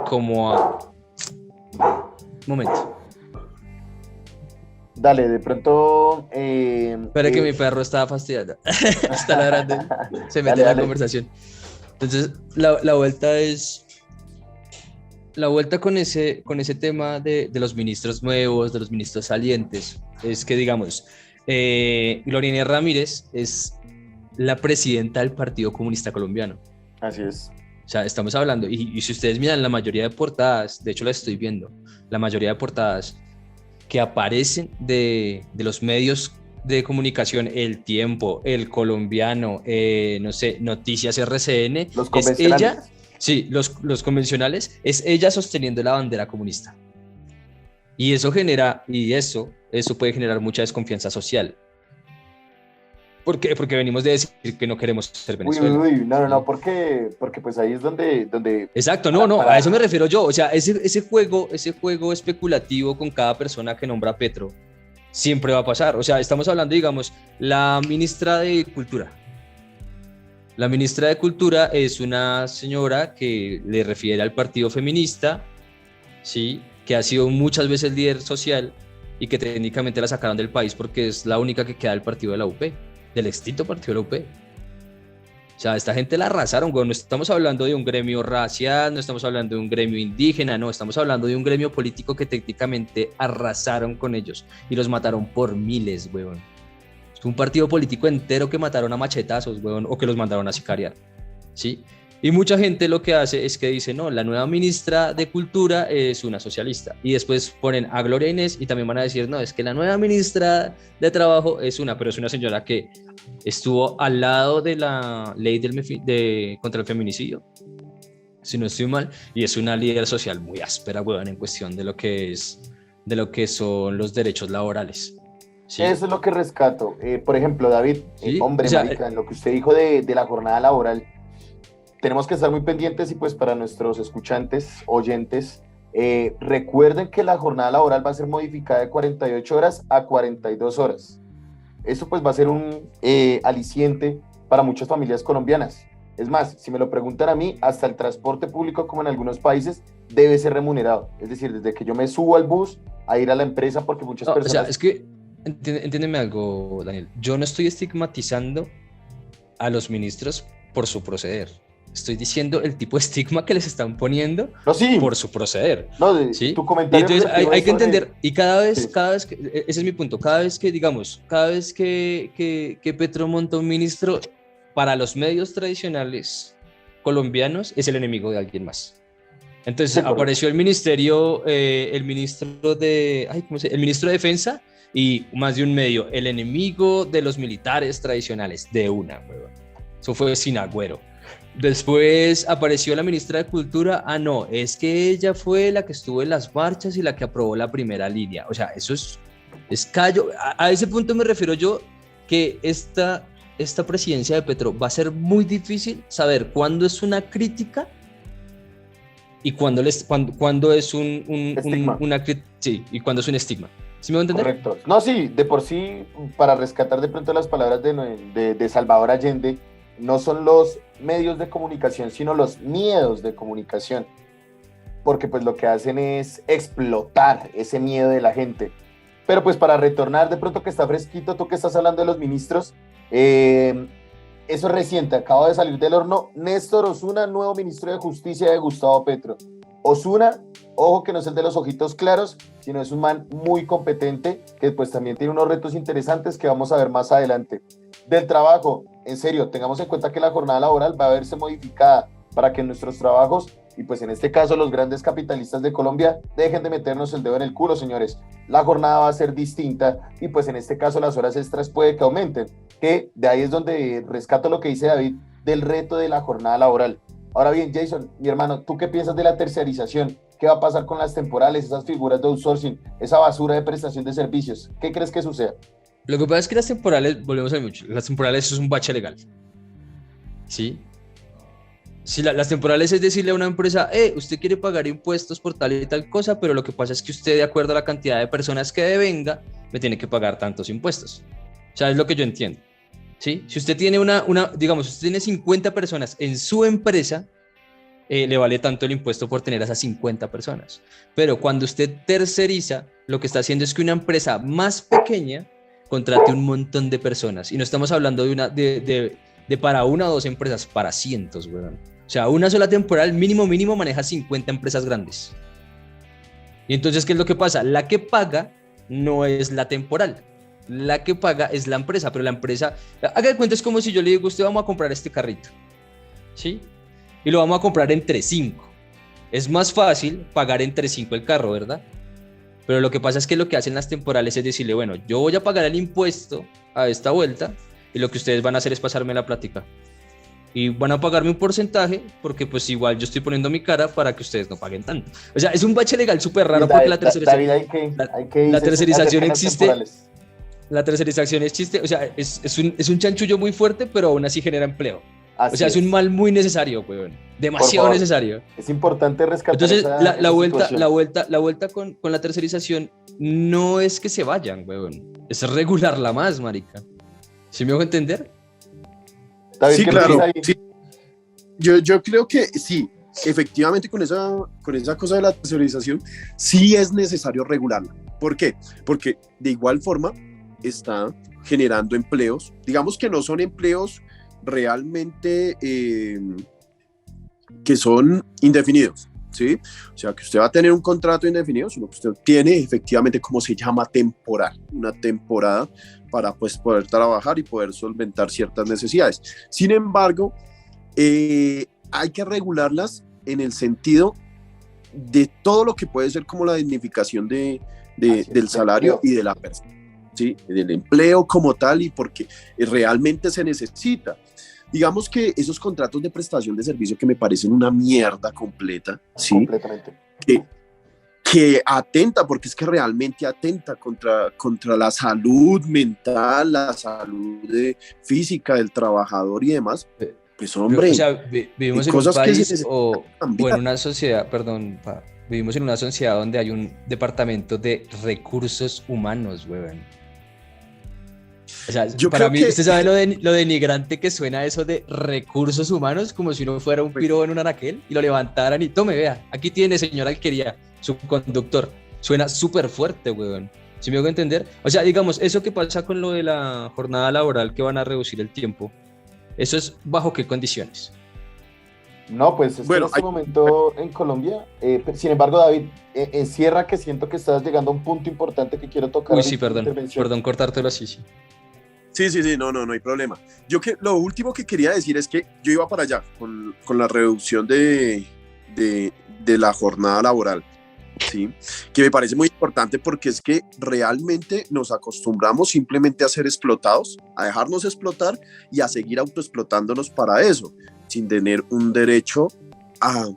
Speaker 1: como a... Momento.
Speaker 3: Dale, de pronto...
Speaker 1: Espera que mi perro está fastidiando. Está ladrando. Se mete en la conversación. Entonces, la vuelta es... La vuelta con ese tema de los ministros nuevos, de los ministros salientes, es que, digamos, Gloria Inés Ramírez es la presidenta del Partido Comunista Colombiano.
Speaker 3: Así es.
Speaker 1: O sea, estamos hablando, y si ustedes miran la mayoría de portadas, de hecho las estoy viendo, la mayoría de portadas que aparecen de los medios de comunicación, El Tiempo, El Colombiano, no sé, Noticias RCN,
Speaker 3: Los
Speaker 1: es ella Sí, los convencionales es ella sosteniendo la bandera comunista. Y eso genera, eso puede generar mucha desconfianza social. ¿Por qué? Porque venimos de decir que no queremos ser Venezuela.
Speaker 3: No, porque pues ahí es donde
Speaker 1: Exacto, no, a eso me refiero yo. O sea, ese juego especulativo con cada persona que nombra a Petro siempre va a pasar. O sea, estamos hablando, digamos, la ministra de Cultura. La ministra de Cultura es una señora que le refiere al partido feminista, ¿sí? Que ha sido muchas veces líder social y que técnicamente la sacaron del país porque es la única que queda del partido de la UP, del extinto partido de la UP. O sea, esta gente la arrasaron, güey. No estamos hablando de un gremio racial, no estamos hablando de un gremio indígena, no, estamos hablando de un gremio político que técnicamente arrasaron con ellos y los mataron por miles, güey. Es un partido político entero que mataron a machetazos, güey, o que los mandaron a sicariar, ¿sí? Y mucha gente lo que hace es que dice, no, la nueva ministra de Cultura es una socialista. Y después ponen a Gloria Inés y también van a decir, no, es que la nueva ministra de Trabajo es una, pero es una señora que estuvo al lado de la ley contra el feminicidio, si no estoy mal, y es una líder social muy áspera, weón, en cuestión de lo que son los derechos laborales. ¿Sí?
Speaker 3: Eso es lo que rescato. Por ejemplo, David,
Speaker 1: ¿Sí?
Speaker 3: hombre,
Speaker 1: O sea,
Speaker 3: marica, en lo que usted dijo de la jornada laboral, tenemos que estar muy pendientes y pues para nuestros escuchantes, oyentes, recuerden que la jornada laboral va a ser modificada de 48 horas a 42 horas. Esto pues va a ser un aliciente para muchas familias colombianas. Es más, si me lo preguntan a mí, hasta el transporte público, como en algunos países, debe ser remunerado. Es decir, desde que yo me subo al bus a ir a la empresa, porque muchas personas...
Speaker 1: O sea, es que, entiéndeme algo, Daniel, yo no estoy estigmatizando a los ministros por su proceder. Estoy diciendo el tipo de estigma que les están poniendo por su proceder.
Speaker 3: No,
Speaker 1: ¿sí?
Speaker 3: Tu comentario.
Speaker 1: Y entonces hay que entender, y cada vez que, ese es mi punto, cada vez que Petro monta un ministro, para los medios tradicionales colombianos es el enemigo de alguien más. Entonces apareció el ministro de Defensa y más de un medio, el enemigo de los militares tradicionales, de una, huevón. Eso fue sin Agüero. Después apareció la ministra de Cultura, no, es que ella fue la que estuvo en las marchas y la que aprobó la primera línea. O sea, eso es callo. A ese punto me refiero yo, que esta presidencia de Petro va a ser muy difícil saber cuándo es una crítica y cuándo es una crítica, sí, y cuándo es un estigma. ¿Sí me voy a entender?
Speaker 3: Correcto. No, sí, de por sí, para rescatar de pronto las palabras de Salvador Allende, no son los medios de comunicación, sino los miedos de comunicación, porque pues lo que hacen es explotar ese miedo de la gente. Pero pues para retornar, de pronto que está fresquito, tú que estás hablando de los ministros, eso es reciente, acaba de salir del horno Néstor Osuna, nuevo ministro de Justicia de Gustavo Petro. Osuna, ojo que no es el de los ojitos claros, sino es un man muy competente, que pues también tiene unos retos interesantes que vamos a ver más adelante. Del trabajo, en serio, tengamos en cuenta que la jornada laboral va a verse modificada para que nuestros trabajos, y pues en este caso los grandes capitalistas de Colombia, dejen de meternos el dedo en el culo, señores. La jornada va a ser distinta y pues en este caso las horas extras puede que aumenten, que de ahí es donde rescato lo que dice David del reto de la jornada laboral. Ahora bien, Jason, mi hermano, ¿tú qué piensas de la terciarización? ¿Qué va a pasar con las temporales, esas figuras de outsourcing, esa basura de prestación de servicios? ¿Qué crees que suceda?
Speaker 1: Lo que pasa es que las temporales, volvemos a mucho, las temporales es un bache legal. ¿Sí? Si las temporales es decirle a una empresa, usted quiere pagar impuestos por tal y tal cosa, pero lo que pasa es que usted, de acuerdo a la cantidad de personas que devenga, me tiene que pagar tantos impuestos. O sea, es lo que yo entiendo. ¿Sí? Si usted tiene digamos, si usted tiene 50 personas en su empresa, le vale tanto el impuesto por tener a esas 50 personas. Pero cuando usted terceriza, lo que está haciendo es que una empresa más pequeña contrate un montón de personas. Y no estamos hablando de para una o dos empresas, para cientos, weón. O sea, una sola temporal mínimo maneja 50 empresas grandes. Y entonces, ¿qué es lo que pasa? La que paga no es la temporal. La que paga es la empresa, pero la empresa... Haga de cuenta, es como si yo le digo, usted vamos a comprar este carrito, ¿sí? Y lo vamos a comprar entre 5. Es más fácil pagar entre 5 el carro, ¿verdad? Pero lo que pasa es que lo que hacen las temporales es decirle, bueno, yo voy a pagar el impuesto a esta vuelta y lo que ustedes van a hacer es pasarme la plática. y van a pagarme un porcentaje porque pues igual yo estoy poniendo mi cara para que ustedes no paguen tanto. O sea, es un bache legal súper raro porque la tercerización,
Speaker 3: David,
Speaker 1: la tercerización
Speaker 3: hacer
Speaker 1: existe.
Speaker 3: temporales.
Speaker 1: La tercerización existe, o sea, es un chanchullo muy fuerte, pero aún así genera empleo.
Speaker 3: Así
Speaker 1: O sea, es un mal muy necesario, weón. Demasiado
Speaker 3: favor,
Speaker 1: necesario.
Speaker 3: Es importante rescatar
Speaker 1: Entonces,
Speaker 3: esa situación.
Speaker 1: la vuelta con la tercerización no es que se vayan, weón. Es regularla más, marica. ¿Sí me hago entender?
Speaker 3: David,
Speaker 2: Sí,
Speaker 3: ¿qué
Speaker 2: claro.
Speaker 3: piensas ahí?
Speaker 2: Sí. Yo creo que sí, efectivamente con esa cosa de la tercerización, sí es necesario regularla. ¿Por qué? Porque de igual forma está generando empleos, digamos que no son empleos realmente que son indefinidos, ¿sí? O sea, que usted va a tener un contrato indefinido, sino que usted tiene efectivamente, como se llama, temporal, una temporada para pues poder trabajar y poder solventar ciertas necesidades. Sin embargo, hay que regularlas en el sentido de todo lo que puede ser como la dignificación del salario y de la persona, ¿sí? Del empleo como tal, y porque realmente se necesita. Digamos que esos contratos de prestación de servicio que me parecen una mierda completa, ¿sí?
Speaker 3: Completamente.
Speaker 2: Que atenta, porque es que realmente atenta contra la salud mental, la salud física del trabajador y demás. Pues hombre,
Speaker 1: O sea, vivimos en un
Speaker 2: cosas que se
Speaker 1: país
Speaker 2: necesitan
Speaker 1: o en
Speaker 2: cambiar.
Speaker 1: una sociedad, perdón, vivimos en una sociedad donde hay un departamento de recursos humanos, weón. O sea,
Speaker 2: Yo
Speaker 1: para
Speaker 2: creo
Speaker 1: mí,
Speaker 2: que
Speaker 1: ¿usted sabe lo denigrante que suena eso de recursos humanos? Como si uno fuera un piro en un anaquel y lo levantaran y tome, vea, aquí tiene, señora alquería, su conductor. Suena súper fuerte, weón. ¿Sí me hago entender? O sea, digamos, eso que pasa con lo de la jornada laboral, que van a reducir el tiempo, ¿eso es bajo qué condiciones?
Speaker 3: No, pues es
Speaker 2: Bueno,
Speaker 3: que en este momento en Colombia, sin embargo, David, encierra que siento que estás llegando a un punto importante que quiero tocar
Speaker 1: Uy,
Speaker 3: ahorita
Speaker 1: sí,
Speaker 3: en mi
Speaker 1: perdón,
Speaker 3: intervención.
Speaker 1: perdón cortártelo así, sí.
Speaker 2: sí, no hay problema. Lo último que quería decir es que yo iba para allá con la reducción de la jornada laboral, ¿sí? Que me parece muy importante porque es que realmente nos acostumbramos simplemente a ser explotados, a dejarnos explotar y a seguir autoexplotándonos para eso, sin tener un derecho a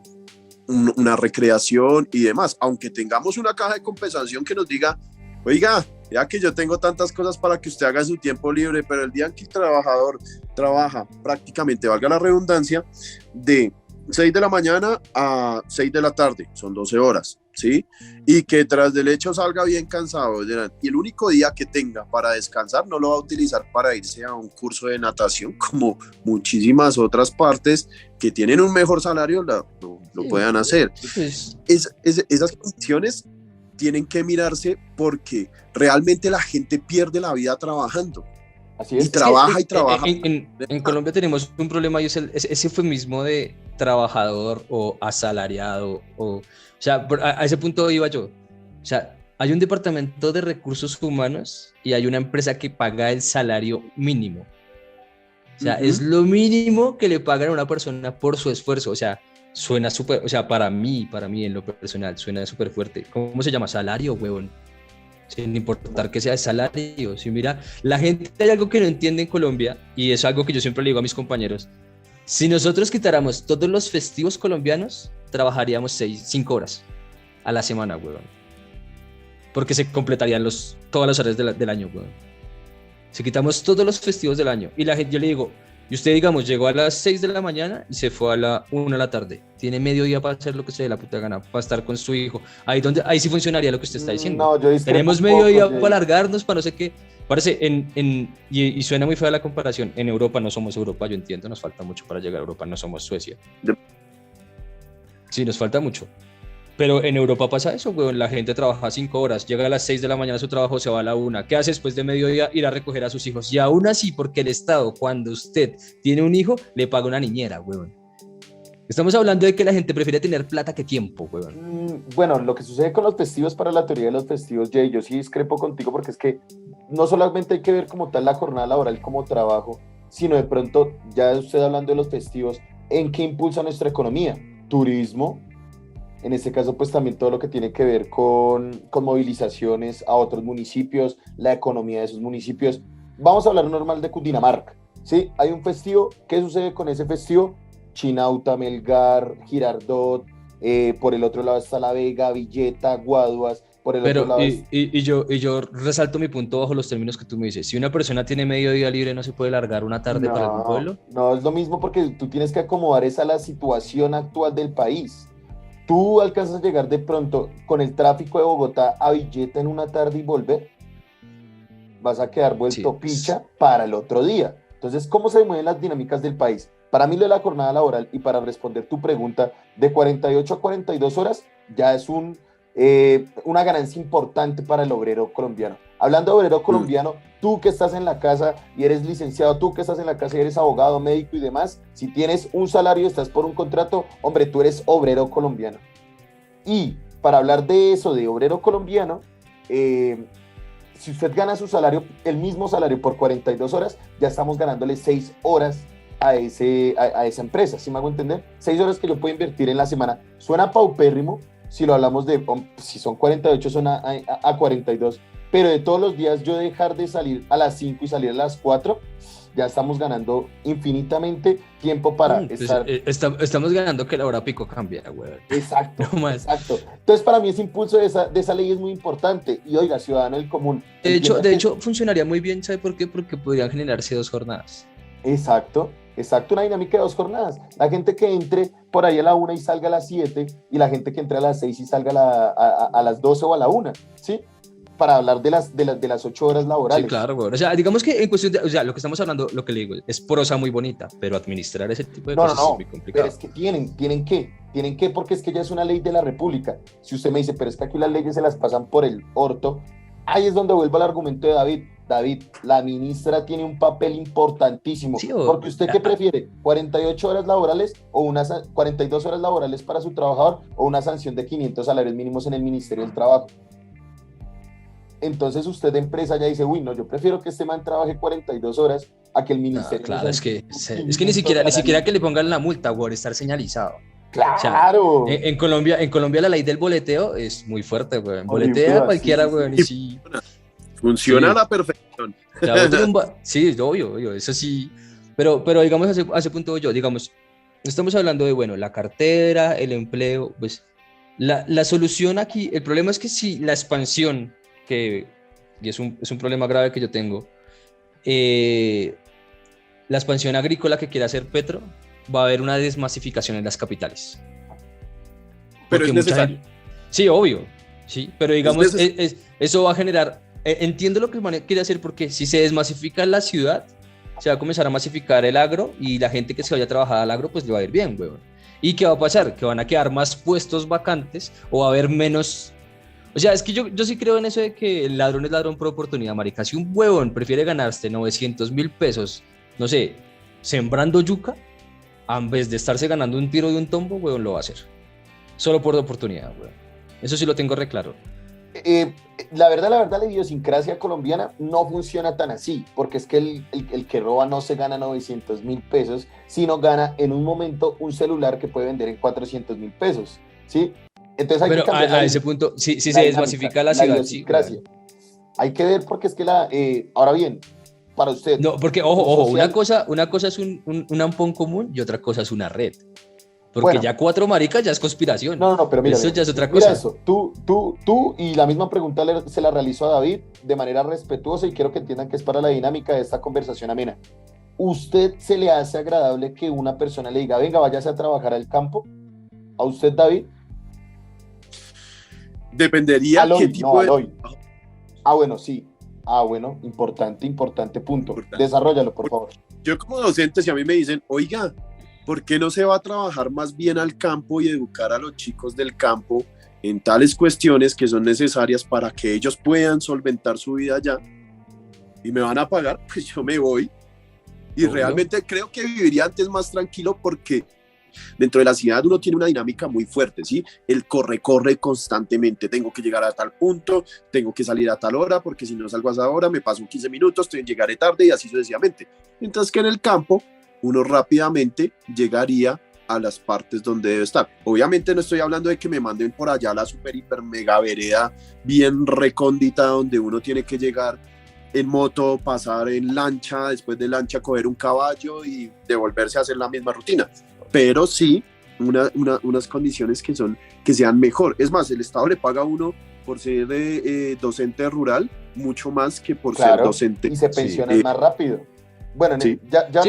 Speaker 2: una recreación y demás, aunque tengamos una caja de compensación que nos diga, oiga, ya que yo tengo tantas cosas para que usted haga en su tiempo libre, pero el día en que el trabajador trabaja prácticamente, valga la redundancia, de 6 de la mañana a 6 de la tarde, son 12 horas, ¿sí? Y que tras del hecho salga bien cansado, y el único día que tenga para descansar no lo va a utilizar para irse a un curso de natación, como muchísimas otras partes que tienen un mejor salario lo puedan hacer.
Speaker 1: Pues,
Speaker 2: Esas condiciones tienen que mirarse porque realmente la gente pierde la vida trabajando.
Speaker 3: Así es.
Speaker 2: Y trabaja y
Speaker 1: que,
Speaker 2: trabaja.
Speaker 1: en Colombia tenemos un problema y es ese eufemismo de trabajador o asalariado. O sea, a ese punto iba yo. O sea, hay un departamento de recursos humanos y hay una empresa que paga el salario mínimo. O sea, es lo mínimo que le pagan a una persona por su esfuerzo. O sea, suena súper, o sea, para mí en lo personal, suena súper fuerte. ¿Cómo se llama? Salario, huevón. Sin importar que sea salario. Si mira, la gente, hay algo que no entiende en Colombia y es algo que yo siempre le digo a mis compañeros. Si nosotros quitáramos todos los festivos colombianos, trabajaríamos 5 horas a la semana, huevón. Porque se completarían todas las horas del año, huevón. Si quitamos todos los festivos del año y la gente, yo le digo, y usted, digamos, llegó a las 6 de la mañana y se fue a la 1 de la tarde. Tiene medio día para hacer lo que se dé la puta gana, para estar con su hijo. Ahí sí funcionaría lo que usted está diciendo.
Speaker 3: No, yo discrepo
Speaker 1: Tenemos
Speaker 3: un
Speaker 1: medio
Speaker 3: poco,
Speaker 1: día
Speaker 3: Jay.
Speaker 1: para alargarnos, para no sé qué. Parece, y suena muy fea la comparación. En Europa no somos Europa, yo entiendo, nos falta mucho para llegar a Europa, no somos Suecia. Sí, nos falta mucho. Pero en Europa pasa eso, weón. La gente trabaja 5 horas, llega a las 6 de la mañana a su trabajo, se va a la 1. ¿Qué hace después de mediodía? Ir a recoger a sus hijos. Y aún así, porque el Estado, cuando usted tiene un hijo, le paga una niñera, weón. Estamos hablando de que la gente prefiere tener plata que tiempo, weón.
Speaker 3: Bueno, lo que sucede con los festivos, para la teoría de los festivos, Jay, yo sí discrepo contigo porque es que no solamente hay que ver como tal la jornada laboral como trabajo, sino de pronto, ya usted hablando de los festivos, ¿en qué impulsa nuestra economía? Turismo. En este caso, pues también todo lo que tiene que ver con movilizaciones a otros municipios, la economía de esos municipios. Vamos a hablar normal de Cundinamarca. ¿sí? Hay un festivo, ¿qué sucede con ese festivo? Chinauta, Melgar, Girardot, por el otro lado está La Vega, Villeta, Guaduas, por el otro
Speaker 1: Pero,
Speaker 3: lado
Speaker 1: y yo resalto mi punto bajo los términos que tú me dices. Si una persona tiene medio día libre, ¿no se puede largar una tarde para algún
Speaker 3: No,
Speaker 1: pueblo?
Speaker 3: no es lo mismo porque tú tienes que acomodar esa a la situación actual del país. Tú alcanzas a llegar de pronto con el tráfico de Bogotá a Villeta en una tarde y volver, vas a quedar
Speaker 1: Sí,
Speaker 3: vuelto picha para el otro día. Entonces, ¿cómo se mueven las dinámicas del país? Para mí lo de la jornada laboral y para responder tu pregunta, de 48 a 42 horas ya es una ganancia importante para el obrero colombiano. Hablando de obrero colombiano, tú que estás en la casa y eres licenciado, tú que estás en la casa y eres abogado, médico y demás, si tienes un salario y estás por un contrato, hombre, tú eres obrero colombiano. Y para hablar de eso, de obrero colombiano, si usted gana su salario, el mismo salario por 42 horas, ya estamos ganándole 6 horas a esa empresa, ¿sí me hago entender? 6 horas que yo puedo invertir en la semana. Suena paupérrimo, si lo hablamos si son 48, son a 42, pero de todos los días yo dejar de salir a las 5 y salir a las 4, ya estamos ganando infinitamente tiempo para estar...
Speaker 1: Estamos ganando que la hora pico cambia, güey.
Speaker 3: Exacto,
Speaker 1: No más.
Speaker 3: exacto. Entonces, para mí ese impulso de esa ley es muy importante. Y oiga, ciudadano del común.
Speaker 1: De hecho, funcionaría muy bien, ¿sabe por qué? Porque podrían generarse 2 jornadas.
Speaker 3: Exacto, una dinámica de 2 jornadas. La gente que entre por ahí a la 1 y salga a las 7, y la gente que entre a las 6 y salga a las 12 o a la 1, ¿sí? Para hablar de las 8 horas laborales.
Speaker 1: Sí, claro, güey. O sea, digamos que en cuestión de, o sea, lo que estamos hablando, lo que le digo, es prosa muy bonita, pero administrar ese tipo de cosas es muy complicado.
Speaker 3: Pero es que tienen que, porque es que ya es una ley de la República. Si usted me dice, pero es que aquí las leyes se las pasan por el orto, ahí es donde vuelvo al argumento de David. David, la ministra tiene un papel importantísimo,
Speaker 1: Sí,
Speaker 3: porque usted ¿qué prefiere? ¿48 horas laborales o 42 horas laborales para su trabajador o una sanción de 500 salarios mínimos en el Ministerio del Trabajo? Entonces usted de empresa ya dice, uy, no, yo prefiero que este man trabaje 42 horas a que el ministerio...
Speaker 1: No, claro, es que ni siquiera que le pongan la multa por estar señalizado.
Speaker 3: ¡Claro!
Speaker 1: O sea, en Colombia la ley del boleteo es muy fuerte, güey. Boletea cualquiera, güey. Sí.
Speaker 2: Funciona a la perfección.
Speaker 1: Sí, obvio, eso sí. Pero digamos, hace punto yo, digamos, estamos hablando de, bueno, la cartera, el empleo, pues la solución aquí, el problema es que si la expansión, y es un problema grave que yo tengo, la expansión agrícola que quiere hacer Petro, va a haber una desmasificación en las capitales.
Speaker 2: Pero es necesario.
Speaker 1: Sí, obvio, sí, pero digamos, eso va a generar, entiendo lo que el man quiere hacer, porque si se desmasifica la ciudad, se va a comenzar a masificar el agro, y la gente que se vaya a trabajar al agro, pues le va a ir bien, huevón. ¿Y qué va a pasar? Que van a quedar más puestos vacantes, o va a haber menos... O sea, es que yo sí creo en eso de que el ladrón es ladrón por oportunidad, marica. Si un huevón prefiere ganarse 900.000 pesos, no sé, sembrando yuca, en vez de estarse ganando un tiro de un tombo, huevón, lo va a hacer. Solo por oportunidad, huevón. Eso sí lo tengo re claro.
Speaker 3: La verdad, la idiosincrasia colombiana no funciona tan así, porque es que el que roba no se gana 900.000 pesos, sino gana en un momento un celular que puede vender en 400.000 pesos, ¿sí? Entonces hay que cambiar
Speaker 1: a ese punto, si se desmasifica la ciudad, sí.
Speaker 3: Hay que ver, porque es que ahora bien, para usted...
Speaker 1: No, porque, ojo, una cosa es un ampón común y otra cosa es una red. Porque bueno, ya 4 maricas ya es conspiración.
Speaker 3: No, pero mira.
Speaker 1: Eso ya es otra cosa.
Speaker 3: Mira eso, tú, y la misma pregunta se la realizó a David de manera respetuosa, y quiero que entiendan que es para la dinámica de esta conversación amena. ¿Usted se le hace agradable que una persona le diga, venga, váyase a trabajar al campo? ¿A usted, David?
Speaker 2: Dependería qué tipo de...
Speaker 3: Bueno, sí. Bueno, importante punto. Desarróllalo, por favor.
Speaker 2: Yo como docente, si a mí me dicen, oiga, ¿por qué no se va a trabajar más bien al campo y educar a los chicos del campo en tales cuestiones que son necesarias para que ellos puedan solventar su vida allá? Y me van a pagar, pues yo me voy. Y realmente creo que viviría antes más tranquilo, porque dentro de la ciudad uno tiene una dinámica muy fuerte, ¿sí? El corre constantemente. Tengo que llegar a tal punto, tengo que salir a tal hora, porque si no salgo a esa hora me paso 15 minutos, llegaré tarde, y así sucesivamente. Mientras que en el campo uno rápidamente llegaría a las partes donde debe estar. Obviamente no estoy hablando de que me manden por allá a la super hiper mega vereda bien recóndita donde uno tiene que llegar en moto, pasar en lancha, después de lancha coger un caballo y devolverse a hacer la misma rutina. Pero sí, unas condiciones que sean mejor. Es más, el Estado le paga a uno por ser docente rural mucho más que por ser docente.
Speaker 3: Y se pensionan más rápido. Bueno,
Speaker 1: sí,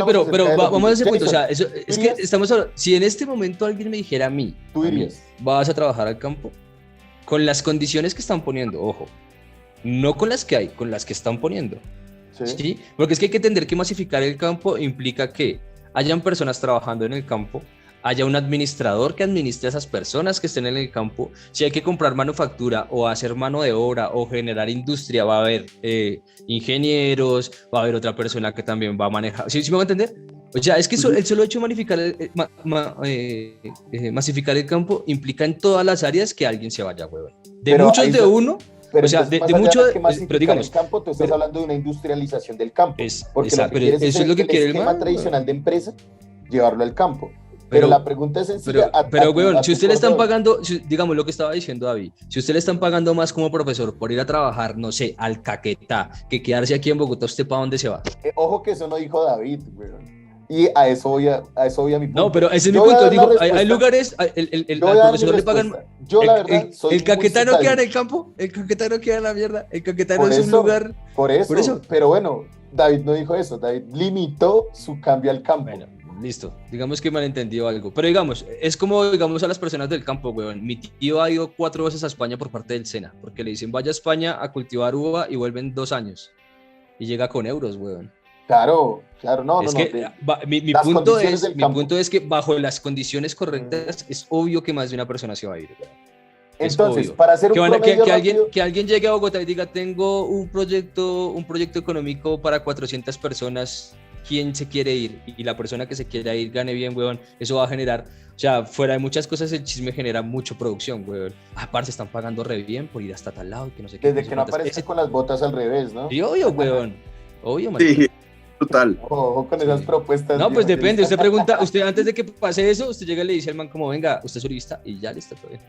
Speaker 1: pero vamos a ese punto. O sea, eso, es que estamos hablando, si en este momento alguien me dijera a mí, vas a trabajar al campo, con las condiciones que están poniendo, ojo, no con las que hay, con las que están poniendo. ¿Sí? Porque es que hay que entender que masificar el campo implica que hayan personas trabajando en el campo, haya un administrador que administre a esas personas que estén en el campo. Si hay que comprar manufactura o hacer mano de obra o generar industria, va a haber ingenieros, va a haber otra persona que también va a manejar. ¿Sí me va a entender? O sea, es que el solo hecho de masificar el campo implica en todas las áreas que alguien se vaya, huevón. De pero muchos de uno...
Speaker 3: Pero
Speaker 1: o sea, de mucho
Speaker 3: pero digamos, el campo, tú estás hablando de una industrialización del campo. Porque lo que quieres es lo que quiere el esquema tradicional de empresa, llevarlo al campo. Pero la pregunta es sencilla.
Speaker 1: Pero weón, si usted le están pagando, digamos lo que estaba diciendo David, si usted le están pagando más como profesor por ir a trabajar, no sé, al Caquetá, que quedarse aquí en Bogotá, ¿usted para dónde se va?
Speaker 3: Ojo que eso no dijo David, weón. Y a eso voy a mi punto.
Speaker 1: No, pero ese es mi punto. Digo, hay lugares, al profesor le pagan.
Speaker 3: Yo, la verdad,
Speaker 1: el Caquetá no queda en el campo, el Caquetá no queda en la mierda, el Caquetá no es un lugar.
Speaker 3: Por eso. Pero bueno, David no dijo eso. David limitó su cambio al campo.
Speaker 1: Bueno, listo. Digamos que malentendió algo. Pero digamos, es como, digamos, a las personas del campo, weón. Mi tío ha ido 4 veces a España por parte del SENA, porque le dicen, vaya a España a cultivar uva y vuelven 2 años. Y llega con euros, weón.
Speaker 3: Claro,
Speaker 1: mi punto es que bajo las condiciones correctas es obvio que más de una persona se va a ir.
Speaker 3: Entonces, para hacer un promedio
Speaker 1: que alguien llegue a Bogotá y diga, tengo un proyecto económico para 400 personas, ¿quién se quiere ir? Y la persona que se quiera ir gane bien, weón, eso va a generar, o sea, fuera de muchas cosas, el chisme genera mucha producción, weón. Aparte, están pagando re bien por ir hasta tal lado y que no sé qué.
Speaker 3: Desde que no aparece con las botas al revés, ¿no?
Speaker 1: Sí, obvio, weón. Obvio, man.
Speaker 2: Sí. Total.
Speaker 3: Ojo con esas propuestas.
Speaker 1: No, pues depende. Usted pregunta, usted antes de que pase eso, usted llega y le dice al man como, venga, usted es uribista y ya listo. Todo bien.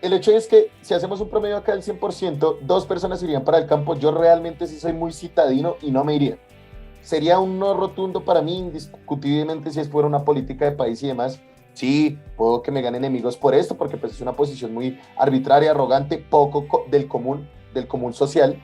Speaker 3: El hecho es que si hacemos un promedio acá del 100%, 2 personas irían para el campo. Yo realmente sí soy muy citadino y no me iría. Sería un no rotundo para mí, indiscutiblemente, si fuera una política de país y demás. Sí, puedo que me gane enemigos por esto, porque pues es una posición muy arbitraria, arrogante, poco del común social.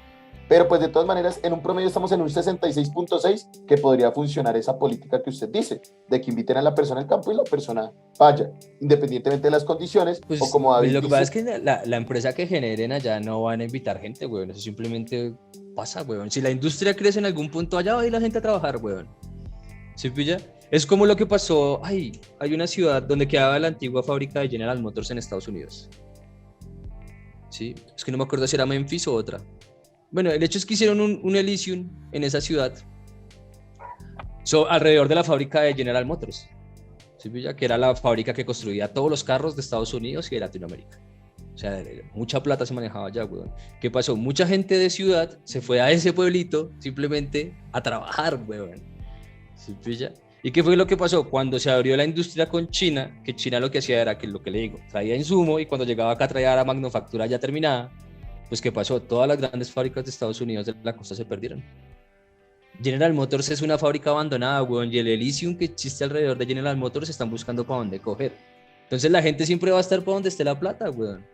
Speaker 3: Pero pues de todas maneras, en un promedio estamos en un 66.6 que podría funcionar esa política que usted dice, de que inviten a la persona al campo y la persona vaya, independientemente de las condiciones,
Speaker 1: pues,
Speaker 3: o como David
Speaker 1: lo que
Speaker 3: dice,
Speaker 1: pasa es que la empresa que generen allá no van a invitar gente, weón, eso simplemente pasa, weón. Si la industria crece en algún punto, allá va a ir la gente a trabajar, weón. ¿Sí pilla? Es como lo que pasó, hay una ciudad donde quedaba la antigua fábrica de General Motors en Estados Unidos. Sí, es que no me acuerdo si era Memphis o otra. Bueno, el hecho es que hicieron un Elysium en esa ciudad, alrededor de la fábrica de General Motors, ¿sí? Que era la fábrica que construía todos los carros de Estados Unidos y de Latinoamérica. O sea, mucha plata se manejaba allá, weón. ¿Qué pasó? Mucha gente de ciudad se fue a ese pueblito simplemente a trabajar, weón. ¿Sí pilla? ¿Y qué fue lo que pasó? Cuando se abrió la industria con China, que China lo que hacía era que lo que le digo, traía insumo y cuando llegaba acá traía la manufactura ya terminada. Pues ¿qué pasó? Todas las grandes fábricas de Estados Unidos de la costa se perdieron. General Motors es una fábrica abandonada, weón, y el Elysium que existe alrededor de General Motors están buscando para dónde coger. Entonces la gente siempre va a estar para donde esté la plata, weón.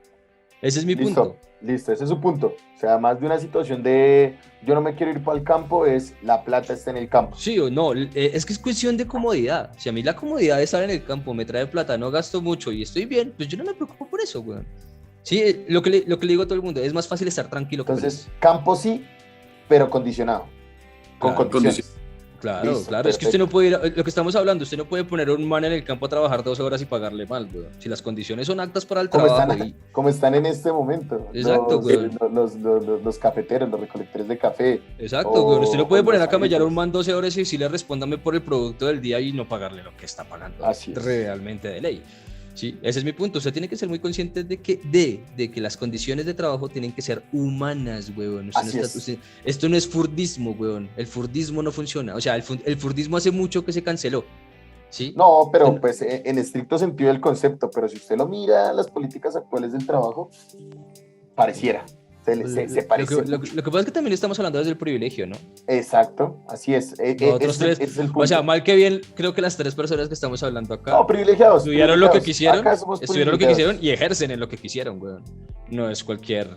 Speaker 1: Ese es mi punto.
Speaker 3: Listo, ese es su punto. O sea, más de una situación de yo no me quiero ir para el campo, es la plata está en el campo.
Speaker 1: Sí o no, es que es cuestión de comodidad. Si a mí la comodidad de estar en el campo me trae plata, no gasto mucho y estoy bien, pues yo no me preocupo por eso, weón. Sí, lo que le digo a todo el mundo, es más fácil estar tranquilo.
Speaker 3: Entonces, campo sí, pero condicionado. Con condiciones.
Speaker 1: Claro, listo, claro, perfecto. Es que usted no puede ir, lo que estamos hablando, usted no puede poner un man en el campo a trabajar 2 horas y pagarle mal, weón. Si las condiciones son aptas para el trabajo.
Speaker 3: Como están en este momento.
Speaker 1: Exacto, weón.
Speaker 3: Los cafeteros, los recolectores de café.
Speaker 1: Exacto, weón. Usted no puede poner a camellar a un man 12 horas y decirle respóndame por el producto del día y no pagarle lo que está pagando.
Speaker 3: Así es.
Speaker 1: Realmente de ley. Sí, ese es mi punto. Usted tiene que ser muy consciente de que las condiciones de trabajo tienen que ser humanas, weón. Esto no es furdismo, weón. El furdismo no funciona. O sea, el furdismo hace mucho que se canceló. ¿Sí?
Speaker 3: No, pero pues en estricto sentido del concepto. Pero si usted lo mira, las políticas actuales del trabajo, pareciera. Se parece
Speaker 1: lo
Speaker 3: mucho.
Speaker 1: que pasa es que también estamos hablando desde el privilegio, ¿no?
Speaker 3: Exacto, así es.
Speaker 1: Nosotros tres,
Speaker 3: Es el punto.
Speaker 1: o sea, mal que bien, creo que las tres personas que estamos hablando acá
Speaker 3: No, privilegiados.
Speaker 1: estudiaron lo que
Speaker 3: privilegiados.
Speaker 1: quisieron,
Speaker 3: Acá somos
Speaker 1: estudiaron lo que
Speaker 3: privilegiados.
Speaker 1: quisieron y ejercen en lo que quisieron, weón. No es cualquier,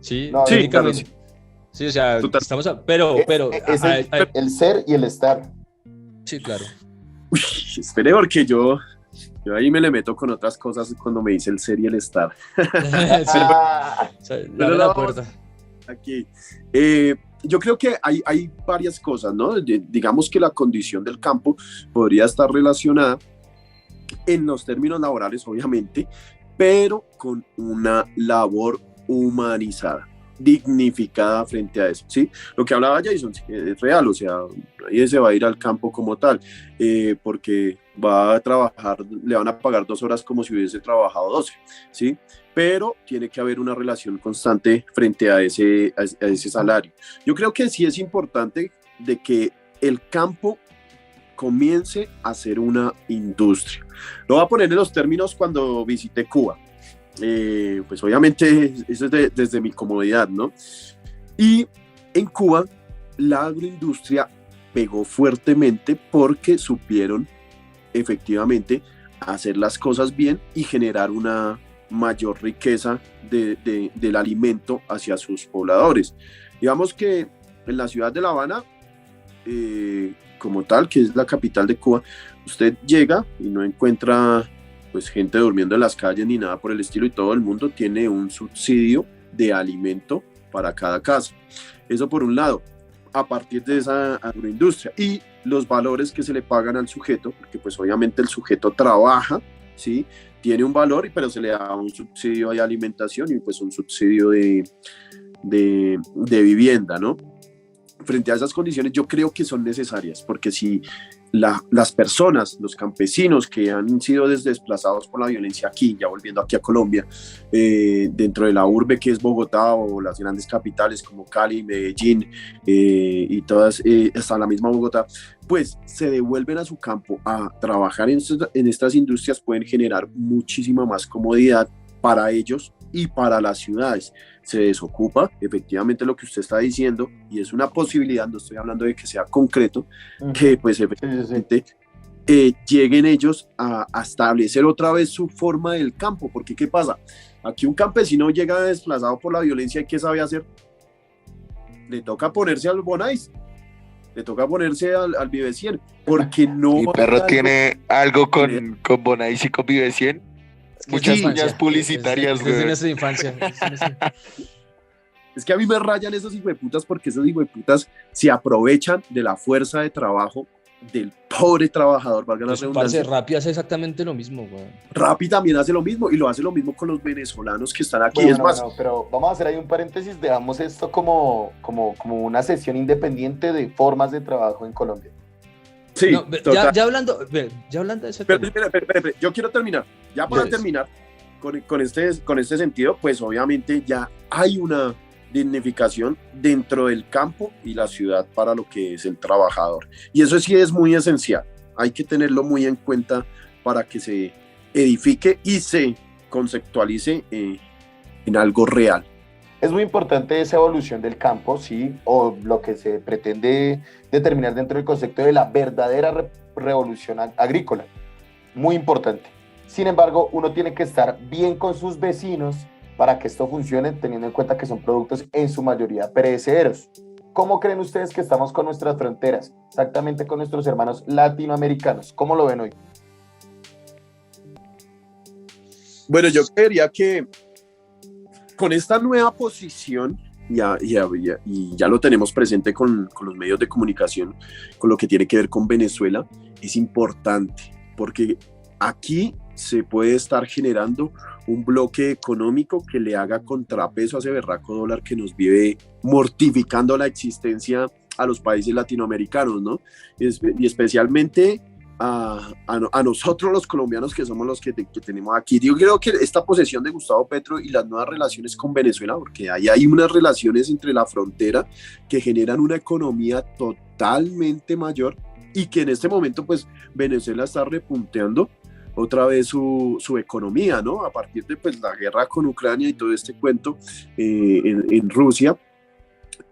Speaker 1: ¿sí?
Speaker 3: No,
Speaker 2: Sí,
Speaker 1: Técnicamente.
Speaker 2: claro,
Speaker 1: Sí, o sea,
Speaker 2: total.
Speaker 1: pero,
Speaker 3: Es el ser y el estar.
Speaker 1: sí, claro.
Speaker 2: Uy, espere, porque yo ahí me le meto con otras cosas cuando me dice el ser y el estar.
Speaker 1: Sí,
Speaker 3: Ah,
Speaker 1: o sea,
Speaker 2: Pero
Speaker 1: abre
Speaker 2: no,
Speaker 1: la puerta.
Speaker 2: Aquí. Yo creo que hay varias cosas, ¿no? Digamos que la condición del campo podría estar relacionada en los términos laborales, obviamente, pero con una labor humanizada, dignificada frente a eso, ¿sí? Lo que hablaba Jason, sí, es real, o sea, nadie se va a ir al campo como tal, porque va a trabajar, le van a pagar 2 horas como si hubiese trabajado 12, ¿sí? Pero tiene que haber una relación constante frente a ese salario. Yo creo que sí es importante de que el campo comience a ser una industria. Lo voy a poner en los términos cuando visité Cuba. Pues obviamente eso es desde mi comodidad, ¿no? Y en Cuba la agroindustria pegó fuertemente porque supieron efectivamente hacer las cosas bien y generar una mayor riqueza del alimento hacia sus pobladores. Digamos que en la ciudad de La Habana, como tal, que es la capital de Cuba, usted llega y no encuentra pues gente durmiendo en las calles ni nada por el estilo, y todo el mundo tiene un subsidio de alimento para cada casa. Eso por un lado, a partir de esa agroindustria y los valores que se le pagan al sujeto, porque pues obviamente el sujeto trabaja, ¿sí? Tiene un valor, pero se le da un subsidio de alimentación y pues un subsidio de vivienda, ¿no? Frente a esas condiciones yo creo que son necesarias, porque si las personas, los campesinos que han sido desplazados por la violencia aquí, ya volviendo aquí a Colombia, dentro de la urbe que es Bogotá o las grandes capitales como Cali, Medellín y todas, hasta la misma Bogotá, pues se devuelven a su campo a trabajar en estas industrias, pueden generar muchísima más comodidad para ellos y para las ciudades. Se desocupa efectivamente lo que usted está diciendo y es una posibilidad, no estoy hablando de que sea concreto, que pues efectivamente lleguen ellos a establecer otra vez su forma del campo, porque ¿qué pasa? Aquí un campesino llega desplazado por la violencia y ¿qué sabe hacer? Le toca ponerse al Bonais, le toca ponerse al Vive 100, porque no...
Speaker 4: Mi perro tiene algo con Bonais y con Vive 100. Muchas uñas publicitarias,
Speaker 1: desde
Speaker 4: güey.
Speaker 1: nuestra infancia.
Speaker 2: Es que a mí me rayan esos hijueputas porque esos hijueputas se aprovechan de la fuerza de trabajo del pobre trabajador, valga la redundancia.
Speaker 1: Rappi hace exactamente lo mismo, güey.
Speaker 2: Rappi también hace lo mismo y lo hace lo mismo con los venezolanos que están aquí.
Speaker 3: Bueno,
Speaker 2: es más,
Speaker 3: pero vamos a hacer ahí un paréntesis, dejamos esto como una sesión independiente de formas de trabajo en Colombia.
Speaker 2: sí,
Speaker 1: No,
Speaker 2: total.
Speaker 1: ya hablando de ese tema.
Speaker 2: Espera, yo quiero terminar. Ya para terminar con este sentido, pues obviamente ya hay una dignificación dentro del campo y la ciudad para lo que es el trabajador. Y eso sí es muy esencial. Hay que tenerlo muy en cuenta para que se edifique y se conceptualice en algo real.
Speaker 3: Es muy importante esa evolución del campo, sí, o lo que se pretende determinar dentro del concepto de la verdadera revolución agrícola. Muy importante. Sin embargo, uno tiene que estar bien con sus vecinos para que esto funcione, teniendo en cuenta que son productos en su mayoría perecederos. ¿Cómo creen ustedes que estamos con nuestras fronteras? Exactamente con nuestros hermanos latinoamericanos. ¿Cómo lo ven hoy?
Speaker 2: Bueno, yo creería que con esta nueva posición, y ya lo tenemos presente con los medios de comunicación, con lo que tiene que ver con Venezuela, es importante, porque aquí se puede estar generando un bloque económico que le haga contrapeso a ese berraco dólar que nos vive mortificando la existencia a los países latinoamericanos, ¿no? Y especialmente a nosotros los colombianos, que somos los que tenemos aquí. Yo creo que esta posesión de Gustavo Petro y las nuevas relaciones con Venezuela, porque ahí hay unas relaciones entre la frontera que generan una economía totalmente mayor y que en este momento pues Venezuela está repunteando otra vez su economía, ¿no? A partir de pues, la guerra con Ucrania y todo este cuento en Rusia,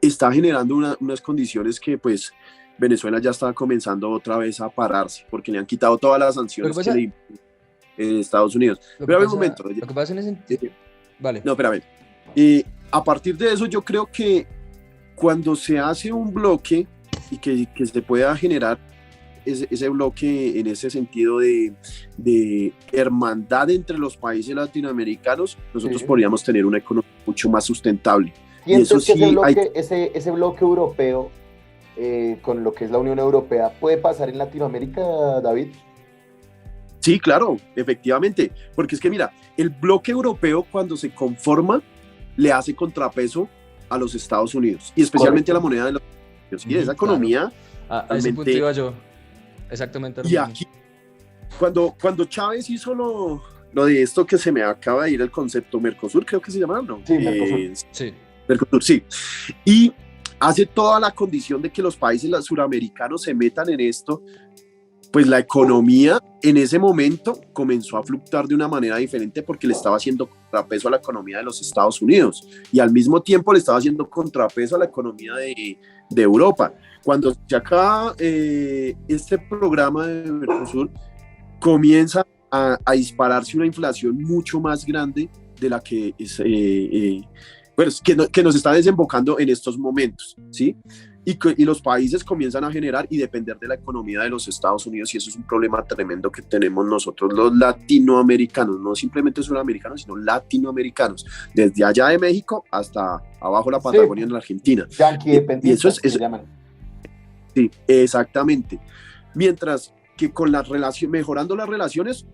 Speaker 2: está generando unas condiciones que pues Venezuela ya está comenzando otra vez a pararse, porque le han quitado todas las sanciones que le Estados Unidos. Pero a ver un momento.
Speaker 1: Lo que pasa en ese sentido... Vale.
Speaker 2: No, espérame. A partir de eso yo creo que cuando se hace un bloque y que se pueda generar ese bloque en ese sentido de hermandad entre los países latinoamericanos, nosotros podríamos tener una economía mucho más sustentable.
Speaker 3: Y eso sí, ese bloque europeo con lo que es la Unión Europea, ¿puede pasar en Latinoamérica, David?
Speaker 2: Sí, claro, efectivamente, porque es que mira, el bloque europeo cuando se conforma le hace contrapeso a los Estados Unidos y especialmente a la moneda de los Estados Unidos. Y esa economía...
Speaker 1: A ese punto iba yo, exactamente.
Speaker 2: Y aquí, cuando Chávez hizo lo de esto que se me acaba de ir el concepto Mercosur, creo que se llama, ¿no?
Speaker 3: Sí, Mercosur.
Speaker 2: Sí. Mercosur, sí. Y hace toda la condición de que los países suramericanos se metan en esto, pues la economía en ese momento comenzó a fluctuar de una manera diferente porque le estaba haciendo contrapeso a la economía de los Estados Unidos y al mismo tiempo le estaba haciendo contrapeso a la economía de Europa. Cuando se acaba este programa de Mercosur, comienza a dispararse una inflación mucho más grande de la que que nos está desembocando en estos momentos, ¿sí? Y los países comienzan a generar y depender de la economía de los Estados Unidos, y eso es un problema tremendo que tenemos nosotros los latinoamericanos, no simplemente sudamericanos, sino latinoamericanos, desde allá de México hasta abajo la Patagonia, en la Argentina.
Speaker 3: Y eso es
Speaker 2: sí, exactamente. Mientras que con mejorando las relaciones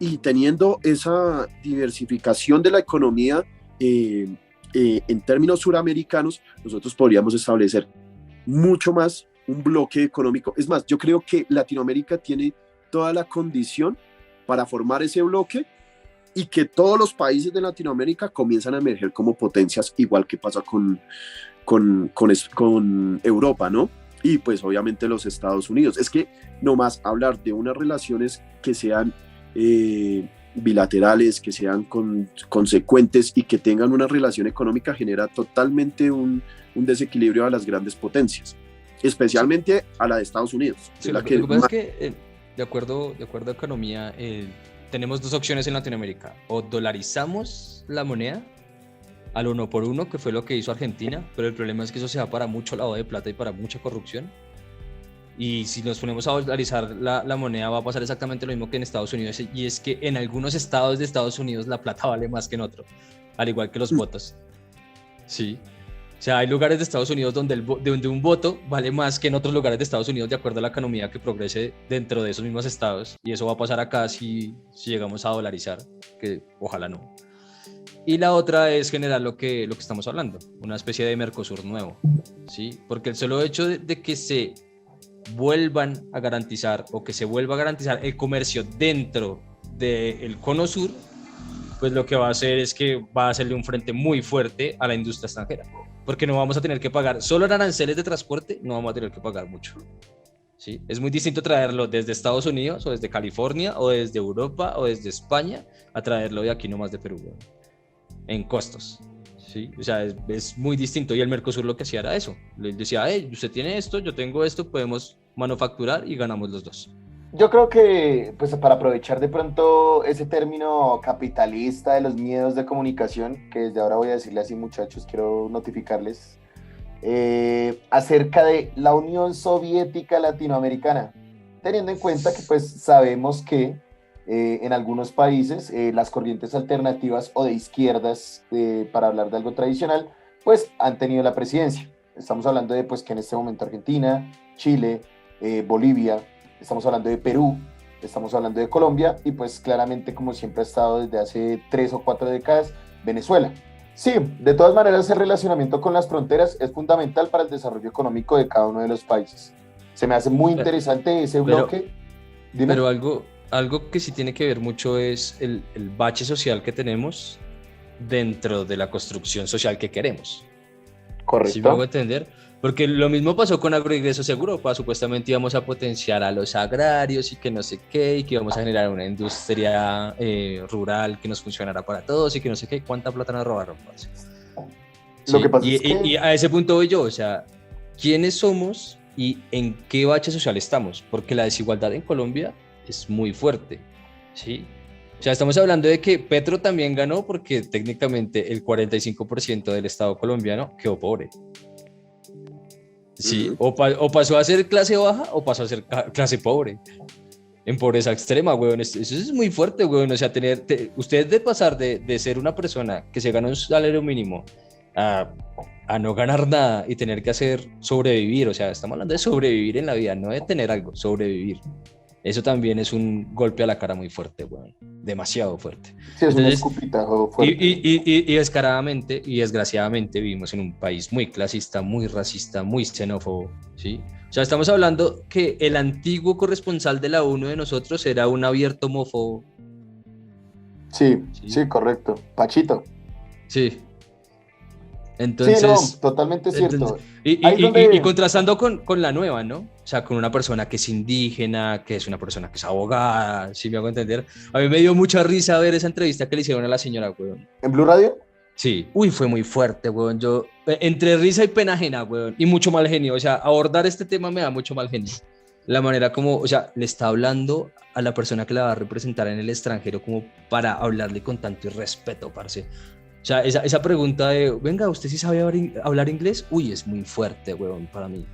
Speaker 2: y teniendo esa diversificación de la economía en términos suramericanos, nosotros podríamos establecer mucho más un bloque económico. Es más, yo creo que Latinoamérica tiene toda la condición para formar ese bloque y que todos los países de Latinoamérica comienzan a emerger como potencias, igual que pasa con Europa, ¿no? Y pues obviamente los Estados Unidos. Es que nomás hablar de unas relaciones que sean bilaterales, que sean consecuentes y que tengan una relación económica genera totalmente un desequilibrio a las grandes potencias, especialmente a la de Estados Unidos.
Speaker 1: Sí, lo que pasa es que de acuerdo a economía, tenemos dos opciones en Latinoamérica: o dolarizamos la moneda al 1 por 1, que fue lo que hizo Argentina, pero el problema es que eso se da para mucho lavado de plata y para mucha corrupción. Y si nos ponemos a dolarizar la moneda, va a pasar exactamente lo mismo que en Estados Unidos, y es que en algunos estados de Estados Unidos la plata vale más que en otros, al igual que los votos. Sí. O sea, hay lugares de Estados Unidos donde un voto vale más que en otros lugares de Estados Unidos, de acuerdo a la economía que progrese dentro de esos mismos estados, y eso va a pasar acá si llegamos a dolarizar, que ojalá no. Y la otra es generar lo que estamos hablando, una especie de Mercosur nuevo, ¿sí? Porque el solo hecho de que se vuelvan a garantizar o que se vuelva a garantizar el comercio dentro del cono sur, pues lo que va a hacer es que va a hacerle un frente muy fuerte a la industria extranjera, porque no vamos a tener que pagar, solo en aranceles de transporte no vamos a tener que pagar mucho, ¿sí? Es muy distinto traerlo desde Estados Unidos o desde California o desde Europa o desde España a traerlo de aquí nomás de Perú, ¿no? En costos, ¿sí? O sea, es muy distinto, y el Mercosur lo que hacía era eso, le decía, usted tiene esto, yo tengo esto, podemos manufacturar y ganamos los dos.
Speaker 3: Yo creo que, pues para aprovechar de pronto ese término capitalista de los miedos de comunicación, que desde ahora voy a decirle así, muchachos, quiero notificarles, acerca de la Unión Soviética Latinoamericana, teniendo en cuenta que pues sabemos que en algunos países las corrientes alternativas o de izquierdas, para hablar de algo tradicional, pues han tenido la presidencia. Estamos hablando de pues que en este momento Argentina, Chile, Bolivia, estamos hablando de Perú, estamos hablando de Colombia y pues claramente, como siempre ha estado desde hace 3 o 4 décadas, Venezuela. Sí, de todas maneras el relacionamiento con las fronteras es fundamental para el desarrollo económico de cada uno de los países. Se me hace muy interesante ese bloque. Dime.
Speaker 1: Pero algo que sí tiene que ver mucho es el bache social que tenemos dentro de la construcción social que queremos.
Speaker 3: Correcto.
Speaker 1: ¿Sí me hago entender? Porque lo mismo pasó con Agroingreso Seguro, supuestamente íbamos a potenciar a los agrarios y que no sé qué, y que íbamos a generar una industria rural que nos funcionara para todos y que no sé qué, ¿cuánta plata nos robaron? Parce?
Speaker 3: Lo
Speaker 1: Sí,
Speaker 3: que pasa es que...
Speaker 1: y a ese punto voy yo, o sea, ¿quiénes somos y en qué bache social estamos? Porque la desigualdad en Colombia es muy fuerte, ¿sí? O sea, estamos hablando de que Petro también ganó porque técnicamente el 45% del Estado colombiano quedó pobre. Sí, o pasó a ser clase baja o pasó a ser clase pobre. En pobreza extrema, weón. Eso es muy fuerte, weón. O sea, usted de pasar de ser una persona que se gana un salario mínimo a no ganar nada y tener que hacer sobrevivir. O sea, estamos hablando de sobrevivir en la vida, no de tener algo, sobrevivir. Eso también es un golpe a la cara muy fuerte, weón. Demasiado fuerte.
Speaker 3: Sí, es un
Speaker 1: Entonces,
Speaker 3: escupitajo fuerte.
Speaker 1: y descaradamente y desgraciadamente vivimos en un país muy clasista, muy racista, muy xenófobo, ¿sí? O sea, estamos hablando que el antiguo corresponsal de la ONU de nosotros era un abierto homófobo.
Speaker 3: Sí,
Speaker 1: Sí.
Speaker 3: sí, correcto. Pachito.
Speaker 1: Sí. Entonces,
Speaker 3: sí, no, totalmente cierto.
Speaker 1: Y contrastando con la nueva, ¿no? O sea, con una persona que es indígena, que es una persona que es abogada, si me hago entender. A mí me dio mucha risa ver esa entrevista que le hicieron a la señora, weón.
Speaker 3: ¿En Blue Radio?
Speaker 1: Sí. Uy, fue muy fuerte, weón. Yo, entre risa y pena ajena, weón. Y mucho mal genio. O sea, abordar este tema me da mucho mal genio. La manera como, o sea, le está hablando a la persona que la va a representar en el extranjero como para hablarle con tanto irrespeto, parce. O sea, esa pregunta de, venga, ¿usted sí sabe hablar inglés? Uy, es muy fuerte, weón, para mí.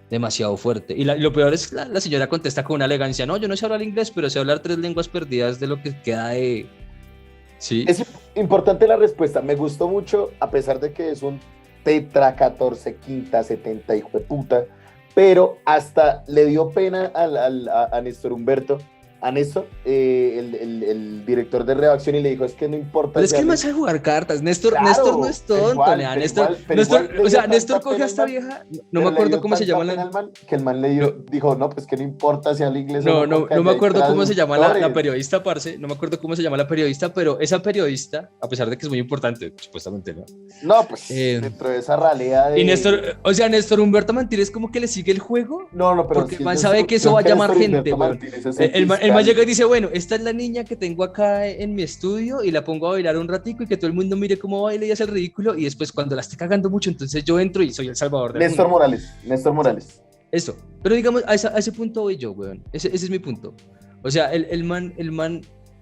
Speaker 1: Demasiado fuerte. Y lo peor es que la señora contesta con una elegancia, no, yo no sé hablar inglés, pero sé hablar 3 lenguas perdidas de lo que queda de... Sí.
Speaker 3: Es importante la respuesta. Me gustó mucho, a pesar de que es un tetra 14, quinta, 70, hijo de puta, pero hasta le dio pena a Néstor Humberto, a Néstor, el director de redacción, y le dijo, es que no importa.
Speaker 1: Pero es que él más sabe jugar cartas. Néstor,
Speaker 3: Claro,
Speaker 1: Néstor no es tonto.
Speaker 3: Néstor,
Speaker 1: o sea, Néstor coge a esta vieja, no me acuerdo cómo se llama
Speaker 3: que el man dijo, no, pues que no importa si habla inglés
Speaker 1: no,
Speaker 3: o no.
Speaker 1: No me acuerdo cómo se llama la periodista, parce. No me acuerdo cómo se llama la periodista, pero esa periodista, a pesar de que es muy importante, supuestamente, ¿no?
Speaker 3: No, pues dentro de esa ralea de...
Speaker 1: Y Néstor, o sea, Néstor Humberto Martínez como que le sigue el juego.
Speaker 3: No, pero
Speaker 1: porque el man sabe que eso va a llamar gente, güey. El man llega y dice, bueno, esta es la niña que tengo acá en mi estudio y la pongo a bailar un ratico y que todo el mundo mire cómo baila y hace el ridículo, y después cuando la esté cagando mucho, entonces yo entro y soy el salvador del
Speaker 3: Néstor
Speaker 1: mundo.
Speaker 3: Néstor Morales.
Speaker 1: Eso, pero digamos, a ese punto voy yo, weón. Ese es mi punto. O sea, el man,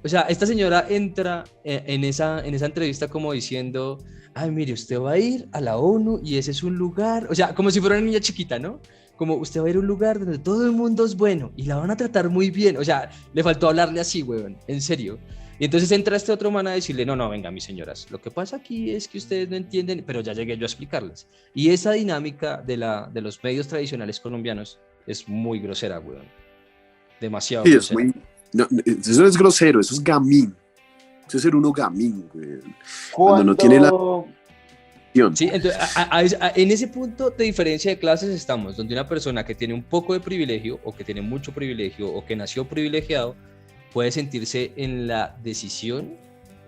Speaker 1: o sea, esta señora entra en esa entrevista como diciendo, ay, mire, usted va a ir a la ONU y ese es un lugar, o sea, como si fuera una niña chiquita, ¿no? Como usted va a ir a un lugar donde todo el mundo es bueno y la van a tratar muy bien. O sea, le faltó hablarle así, weón, en serio. Y entonces entra este otro man a decirle, no, venga, mis señoras, lo que pasa aquí es que ustedes no entienden, pero ya llegué yo a explicarles. Y esa dinámica de los medios tradicionales colombianos es muy grosera, weón. Demasiado
Speaker 2: sí,
Speaker 1: grosera.
Speaker 2: Eso es grosero, eso es gamín. Eso es ser uno gamín, weón. Cuando no tiene la...
Speaker 1: Sí, entonces, en ese punto de diferencia de clases estamos, donde una persona que tiene un poco de privilegio, o que tiene mucho privilegio, o que nació privilegiado, puede sentirse en la decisión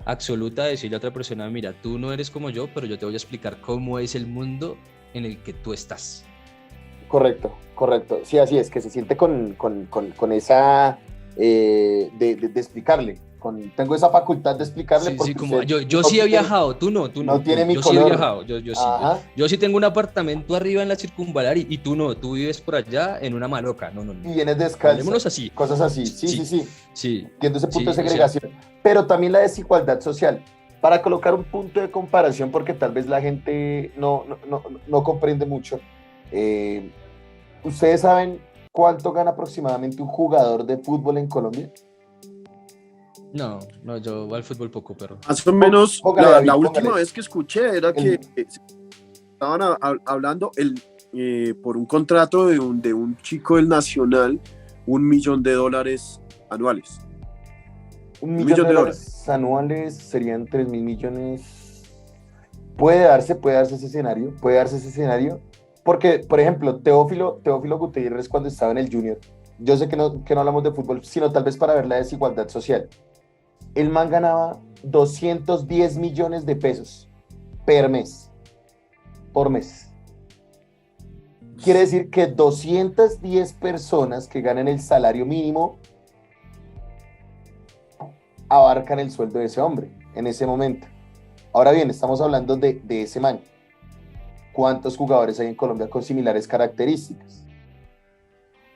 Speaker 1: absoluta de decirle a otra persona, mira, tú no eres como yo, pero yo te voy a explicar cómo es el mundo en el que tú estás.
Speaker 3: Correcto. Sí, así es, que se siente con esa de explicarle. Tengo esa facultad de explicarle.
Speaker 1: Sí, como yo sí he viajado, tú no.
Speaker 3: No tiene mi
Speaker 1: yo
Speaker 3: color.
Speaker 1: Sí he viajado, yo sí. Yo sí tengo un apartamento arriba en la Circunvalar y tú no, tú vives por allá en una maloca. No.
Speaker 3: Y vienes descalzo.
Speaker 1: Hablémonos así.
Speaker 3: Cosas así, sí. Entiendo ese punto de segregación.
Speaker 1: O sea,
Speaker 3: pero también la desigualdad social. Para colocar un punto de comparación, porque tal vez la gente no comprende mucho. ¿Ustedes saben cuánto gana aproximadamente un jugador de fútbol en Colombia?
Speaker 1: No, yo al fútbol poco, pero...
Speaker 2: Más o menos, la última vez que escuché era que estaban hablando por un contrato de un chico del Nacional, $1 millón anuales.
Speaker 3: $1 millón anuales serían 3.000 millones. Puede darse ese escenario. Porque, por ejemplo, Teófilo Gutiérrez, cuando estaba en el Junior, yo sé que no hablamos de fútbol, sino tal vez para ver la desigualdad social. El man ganaba 210 millones de pesos por mes. Quiere decir que 210 personas que ganan el salario mínimo abarcan el sueldo de ese hombre en ese momento. Ahora bien, estamos hablando de ese man. ¿Cuántos jugadores hay en Colombia con similares características?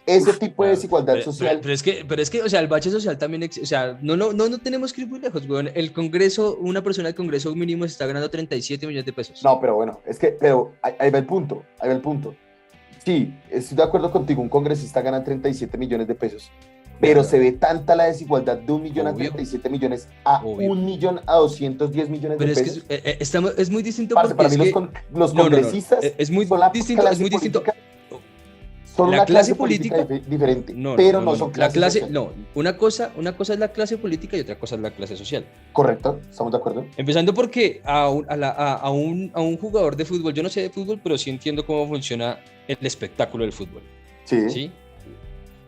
Speaker 3: Ese tipo de desigualdad social.
Speaker 1: Pero es que, o sea, el bache social también, o sea, no tenemos que ir muy lejos, weón. El Congreso, una persona del Congreso mínimo se está ganando 37 millones de pesos.
Speaker 3: No, pero bueno, pero ahí va el punto, Sí, estoy de acuerdo contigo, un congresista gana 37 millones de pesos, pero se ve tanta la desigualdad de 1 millón a 37 millones a 1 millón a 210 millones de pesos.
Speaker 1: Pero es que es muy distinto.
Speaker 3: Parce, para mí los congresistas
Speaker 1: es muy
Speaker 3: son la
Speaker 1: distinto,
Speaker 3: clase
Speaker 1: es muy distinto.
Speaker 3: política, son
Speaker 1: La
Speaker 3: una
Speaker 1: clase política
Speaker 3: diferente, pero no son
Speaker 1: la clase
Speaker 3: social.
Speaker 1: No, una cosa es la clase política y otra cosa es la clase social.
Speaker 3: Correcto, estamos de acuerdo.
Speaker 1: Empezando porque a un jugador de fútbol, yo no sé de fútbol, pero sí entiendo cómo funciona el espectáculo del fútbol. ¿Sí?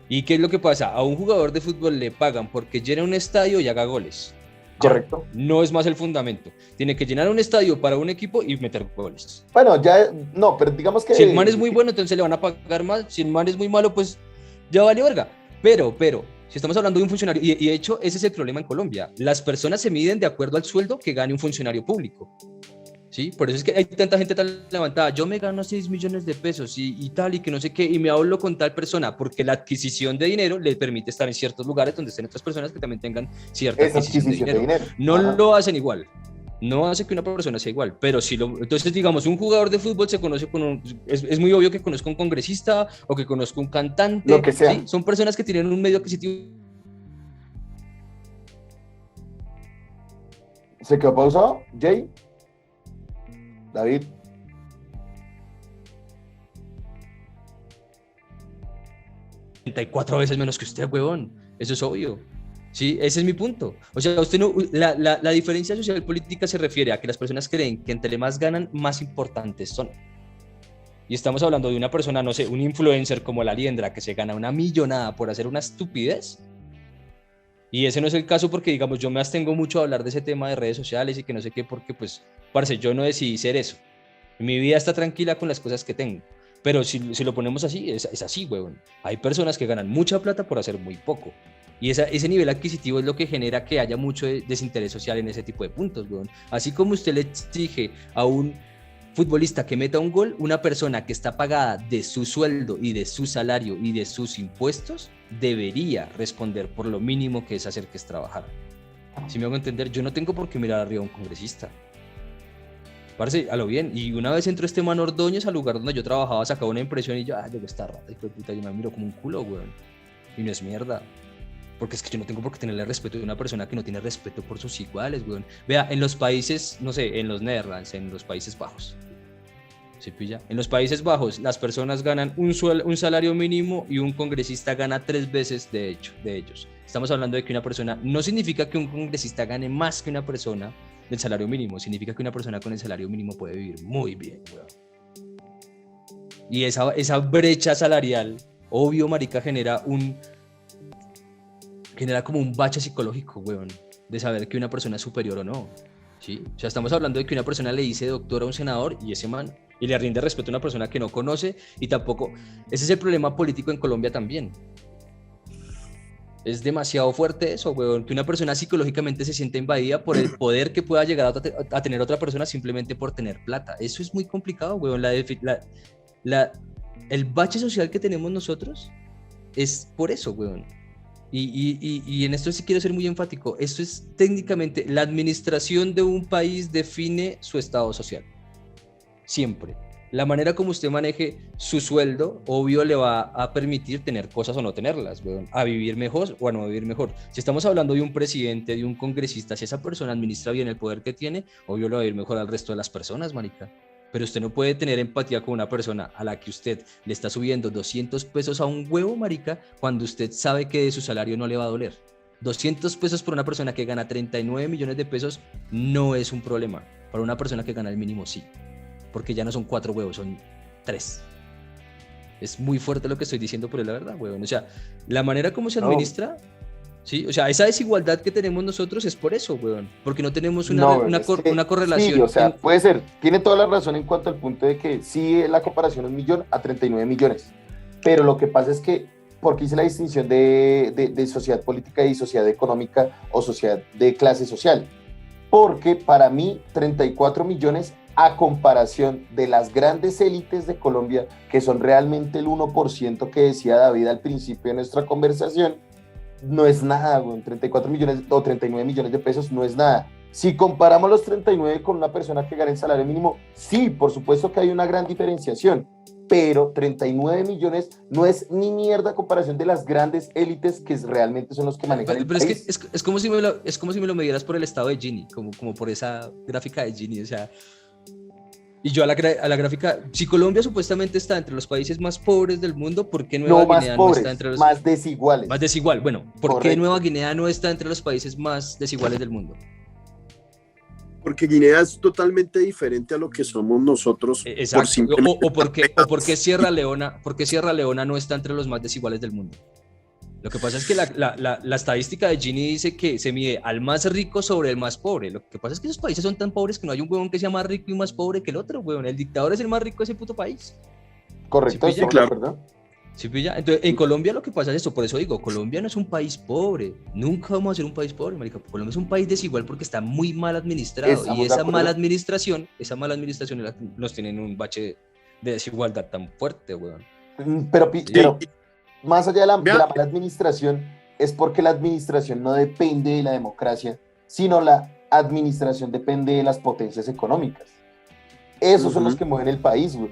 Speaker 1: ¿Y qué es lo que pasa? A un jugador de fútbol le pagan porque llena un estadio y haga goles.
Speaker 3: Correcto.
Speaker 1: No es más el fundamento. Tiene que llenar un estadio para un equipo y meter goles.
Speaker 3: Bueno, no, pero digamos que...
Speaker 1: Si el man es muy bueno, entonces le van a pagar más. Si el man es muy malo, pues ya vale verga. Pero, si estamos hablando de un funcionario, y de hecho ese es el problema en Colombia, las personas se miden de acuerdo al sueldo que gane un funcionario público. ¿Sí? Por eso es que hay tanta gente tan levantada. Yo me gano 6 millones de pesos y tal, y que no sé qué, y me hablo con tal persona, porque la adquisición de dinero le permite estar en ciertos lugares donde estén otras personas que también tengan cierta adquisición de dinero. No lo hacen igual. No hace que una persona sea igual, pero si entonces digamos, un jugador de fútbol se conoce con es muy obvio que conozca un congresista o que conozca un cantante,
Speaker 3: lo que sea.
Speaker 1: ¿sí? Son personas que tienen un medio adquisitivo.
Speaker 3: ¿Se quedó pausado, Jay? David.
Speaker 1: ...34 veces menos que usted, huevón. Eso es obvio. Sí, ese es mi punto. O sea, usted no, la diferencia social política se refiere a que las personas creen que entre más ganan, más importantes son. Y estamos hablando de una persona, no sé, un influencer como la Liendra, que se gana una millonada por hacer una estupidez. Y ese no es el caso porque, digamos, yo me abstengo mucho a hablar de ese tema de redes sociales y que no sé qué, porque, pues, parce, yo no decidí ser eso. Mi vida está tranquila con las cosas que tengo. Pero si lo ponemos así, es así, huevón. Hay personas que ganan mucha plata por hacer muy poco. Y ese nivel adquisitivo es lo que genera que haya mucho desinterés social en ese tipo de puntos, huevón. Así como usted le exige a un futbolista que meta un gol, una persona que está pagada de su sueldo y de su salario y de sus impuestos, debería responder por lo mínimo que es hacer, que es trabajar. Si me hago entender, yo no tengo por qué mirar arriba a un congresista. Parce, a lo bien. Y una vez entró este man Ordóñez al lugar donde yo trabajaba, sacaba una impresión y yo, llegó esta rata, hijo de puta, yo me miro como un culo, weón. Y no es mierda. Porque es que yo no tengo por qué tenerle respeto de una persona que no tiene respeto por sus iguales, weón. Vea, en los países, no sé, en los Netherlands, en los Países Bajos. ¿Se pilla? En los Países Bajos, las personas ganan un salario mínimo y un congresista gana 3 veces de ellos. Estamos hablando de que una persona, no significa que un congresista gane más que una persona del salario mínimo, significa que una persona con el salario mínimo puede vivir muy bien, weón. Y esa brecha salarial, obvio, marica, genera como un bache psicológico, weón, de saber que una persona es superior o no, ¿sí? O sea, estamos hablando de que una persona le dice doctor a un senador y ese man, y le rinde respeto a una persona que no conoce, y tampoco, ese es el problema político en Colombia también. Es demasiado fuerte eso, weón, que una persona psicológicamente se siente invadida por el poder que pueda llegar a tener otra persona simplemente por tener plata. Eso es muy complicado, weón. El bache social que tenemos nosotros es por eso, weón. Y en esto sí quiero ser muy enfático. Esto es técnicamente, la administración de un país define su estado social. Siempre. La manera como usted maneje su sueldo, obvio, le va a permitir tener cosas o no tenerlas, weón, a vivir mejor o a no vivir mejor. Si estamos hablando de un presidente, de un congresista, si esa persona administra bien el poder que tiene, obvio le va a ir mejor al resto de las personas, marica. Pero usted no puede tener empatía con una persona a la que usted le está subiendo 200 pesos a un huevo, marica, cuando usted sabe que de su salario no le va a doler. 200 pesos por una persona que gana 39 millones de pesos no es un problema. Para una persona que gana el mínimo, sí. Porque ya no son 4 huevos, son 3. Es muy fuerte lo que estoy diciendo, pero es la verdad, huevón. O sea, la manera como se administra Sí, o sea, esa desigualdad que tenemos nosotros es por eso, weón, porque no tenemos
Speaker 3: No,
Speaker 1: una correlación.
Speaker 3: Sí, o sea, puede ser. Tiene toda la razón en cuanto al punto de que sí, la comparación es 1.000.000 a 39 millones. Pero lo que pasa es que, porque hice la distinción de sociedad política y sociedad económica o sociedad de clase social. Porque para mí, 34 millones a comparación de las grandes élites de Colombia, que son realmente el 1% que decía David al principio de nuestra conversación, no es nada, güey. 34 millones o 39 millones de pesos no es nada. Si comparamos los 39 con una persona que gana el salario mínimo, sí, por supuesto que hay una gran diferenciación, pero 39 millones no es ni mierda a comparación de las grandes élites que realmente son los que manejan el
Speaker 1: Pero
Speaker 3: país.
Speaker 1: es que es como si me lo midieras por el estado de Gini, como por esa gráfica de Gini, o sea, y yo a la gráfica, si Colombia supuestamente está entre los países más pobres del mundo, ¿por qué Nueva
Speaker 3: No más
Speaker 1: Guinea no
Speaker 3: pobres,
Speaker 1: está entre los
Speaker 3: más desiguales.
Speaker 1: más desigual? Bueno, ¿por qué
Speaker 3: Correcto.
Speaker 1: Nueva Guinea no está entre los países más desiguales del mundo?
Speaker 2: Porque Guinea es totalmente diferente a lo que somos nosotros.
Speaker 1: Exacto. O por qué Sierra Leona no está entre los más desiguales del mundo. Lo que pasa es que la estadística de Gini dice que se mide al más rico sobre el más pobre. Lo que pasa es que esos países son tan pobres que no hay un huevón que sea más rico y más pobre que el otro, huevón. El dictador es el más rico de ese puto país.
Speaker 3: Correcto,
Speaker 1: ¿Sí
Speaker 3: sí,
Speaker 1: pilla?
Speaker 3: claro, ¿verdad?
Speaker 1: ¿Sí pilla? Entonces, en Colombia lo que pasa es esto, por eso digo, Colombia no es un país pobre. Nunca vamos a ser un país pobre, marica. Colombia es un país desigual porque está muy mal administrado.
Speaker 3: Estamos
Speaker 1: Y
Speaker 3: de
Speaker 1: esa
Speaker 3: acuerdo.
Speaker 1: mala administración nos tiene en un bache de desigualdad tan fuerte, huevón.
Speaker 3: Pero más allá de la
Speaker 2: Vea.
Speaker 3: mala administración, es porque la administración no depende de la democracia, sino la administración depende de las potencias económicas. Esos son los que mueven el país, güey.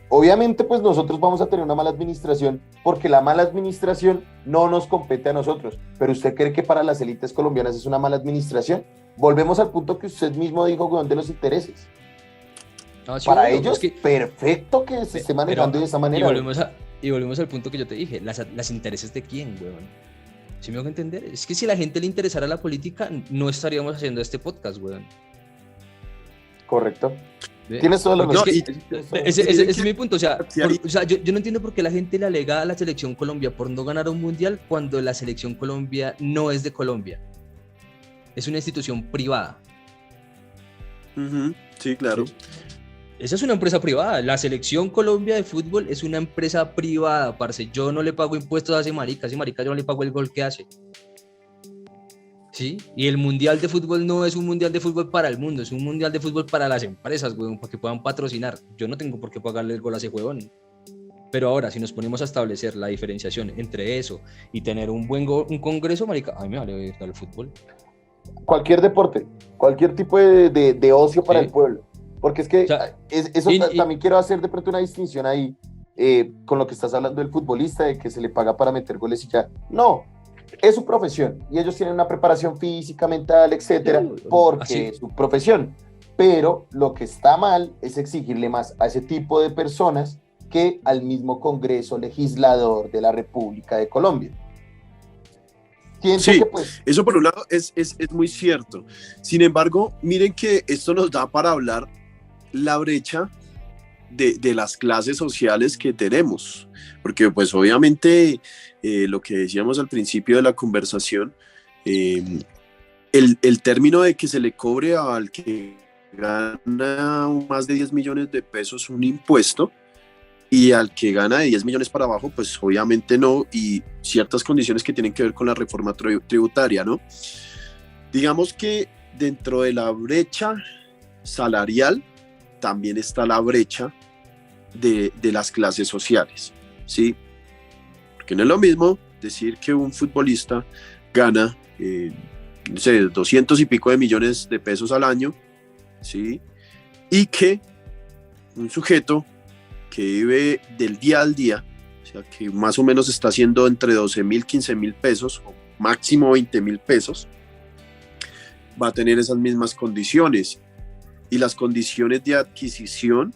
Speaker 3: Obviamente, pues nosotros vamos a tener una mala administración porque la mala administración no nos compete a nosotros. Pero ¿usted cree que para las élites colombianas es una mala administración? Volvemos al punto que usted mismo dijo, güey, de los intereses.
Speaker 1: No, sí,
Speaker 3: Para
Speaker 1: obvio,
Speaker 3: ellos,
Speaker 1: es que-
Speaker 3: perfecto que se esté manejando de esa manera.
Speaker 1: Y volvemos al punto que yo te dije, las intereses de quién, weón. ¿Sí me hago entender? Es que si a la gente le interesara la política, no estaríamos haciendo este podcast, weón.
Speaker 3: Correcto.
Speaker 1: ¿Ve?
Speaker 3: Tienes toda la
Speaker 1: Porque
Speaker 3: razón.
Speaker 1: es que ese es mi punto, o sea, yo no entiendo por qué la gente le alega a la selección Colombia por no ganar un mundial cuando la selección Colombia no es de Colombia. Es una institución privada.
Speaker 2: Sí, claro.
Speaker 1: Sí. Esa es una empresa privada. La selección Colombia de fútbol es una empresa privada, parce. Yo no le pago impuestos a ese marica yo no le pago el gol que hace. ¿Sí? Y el mundial de fútbol no es un mundial de fútbol para el mundo, es un mundial de fútbol para las empresas, weón, para que puedan patrocinar. Yo no tengo por qué pagarle el gol a ese huevón. Pero ahora, si nos ponemos a establecer la diferenciación entre eso y tener un un congreso, marica, a mí me vale el fútbol.
Speaker 3: Cualquier deporte, cualquier tipo de ocio para
Speaker 1: Sí.
Speaker 3: el pueblo. Porque es que
Speaker 1: O sea,
Speaker 3: eso también quiero hacer de pronto una distinción ahí con lo que estás hablando del futbolista, de que se le paga para meter goles y ya. No, es su profesión y ellos tienen una preparación física, mental, etcétera, porque
Speaker 1: así.
Speaker 3: es su profesión. Pero lo que está mal es exigirle más a ese tipo de personas que al mismo Congreso Legislador de la República de Colombia. Siento
Speaker 2: Sí,
Speaker 3: que, pues,
Speaker 2: eso por un lado es muy cierto. Sin embargo, miren que esto nos da para hablar la brecha de las clases sociales que tenemos, porque pues obviamente lo que decíamos al principio de la conversación, el término de que se le cobre al que gana más de 10 millones de pesos un impuesto y al que gana de 10 millones para abajo, pues obviamente no, y ciertas condiciones que tienen que ver con la reforma tributaria, ¿no? Digamos que dentro de la brecha salarial también está la brecha de las clases sociales, ¿sí? Porque no es lo mismo decir que un futbolista gana, no sé, 200 y pico de millones de pesos al año, ¿sí? Y que un sujeto que vive del día al día, o sea, que más o menos está haciendo entre 12.000, 15.000 pesos, o máximo 20.000 pesos, va a tener esas mismas condiciones. Y las condiciones de adquisición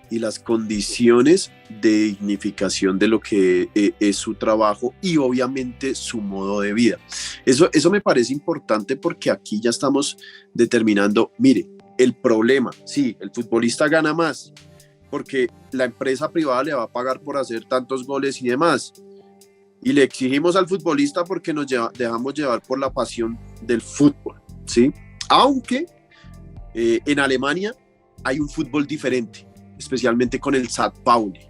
Speaker 2: y las condiciones de dignificación de lo que es su trabajo y obviamente su modo de vida. Eso me parece importante porque aquí ya estamos determinando, mire, el problema, sí, el futbolista gana más porque la empresa privada le va a pagar por hacer tantos goles y demás. y le exigimos al futbolista porque dejamos llevar por la pasión del fútbol, ¿sí? Aunque en Alemania hay un fútbol diferente, especialmente con el St. Pauli.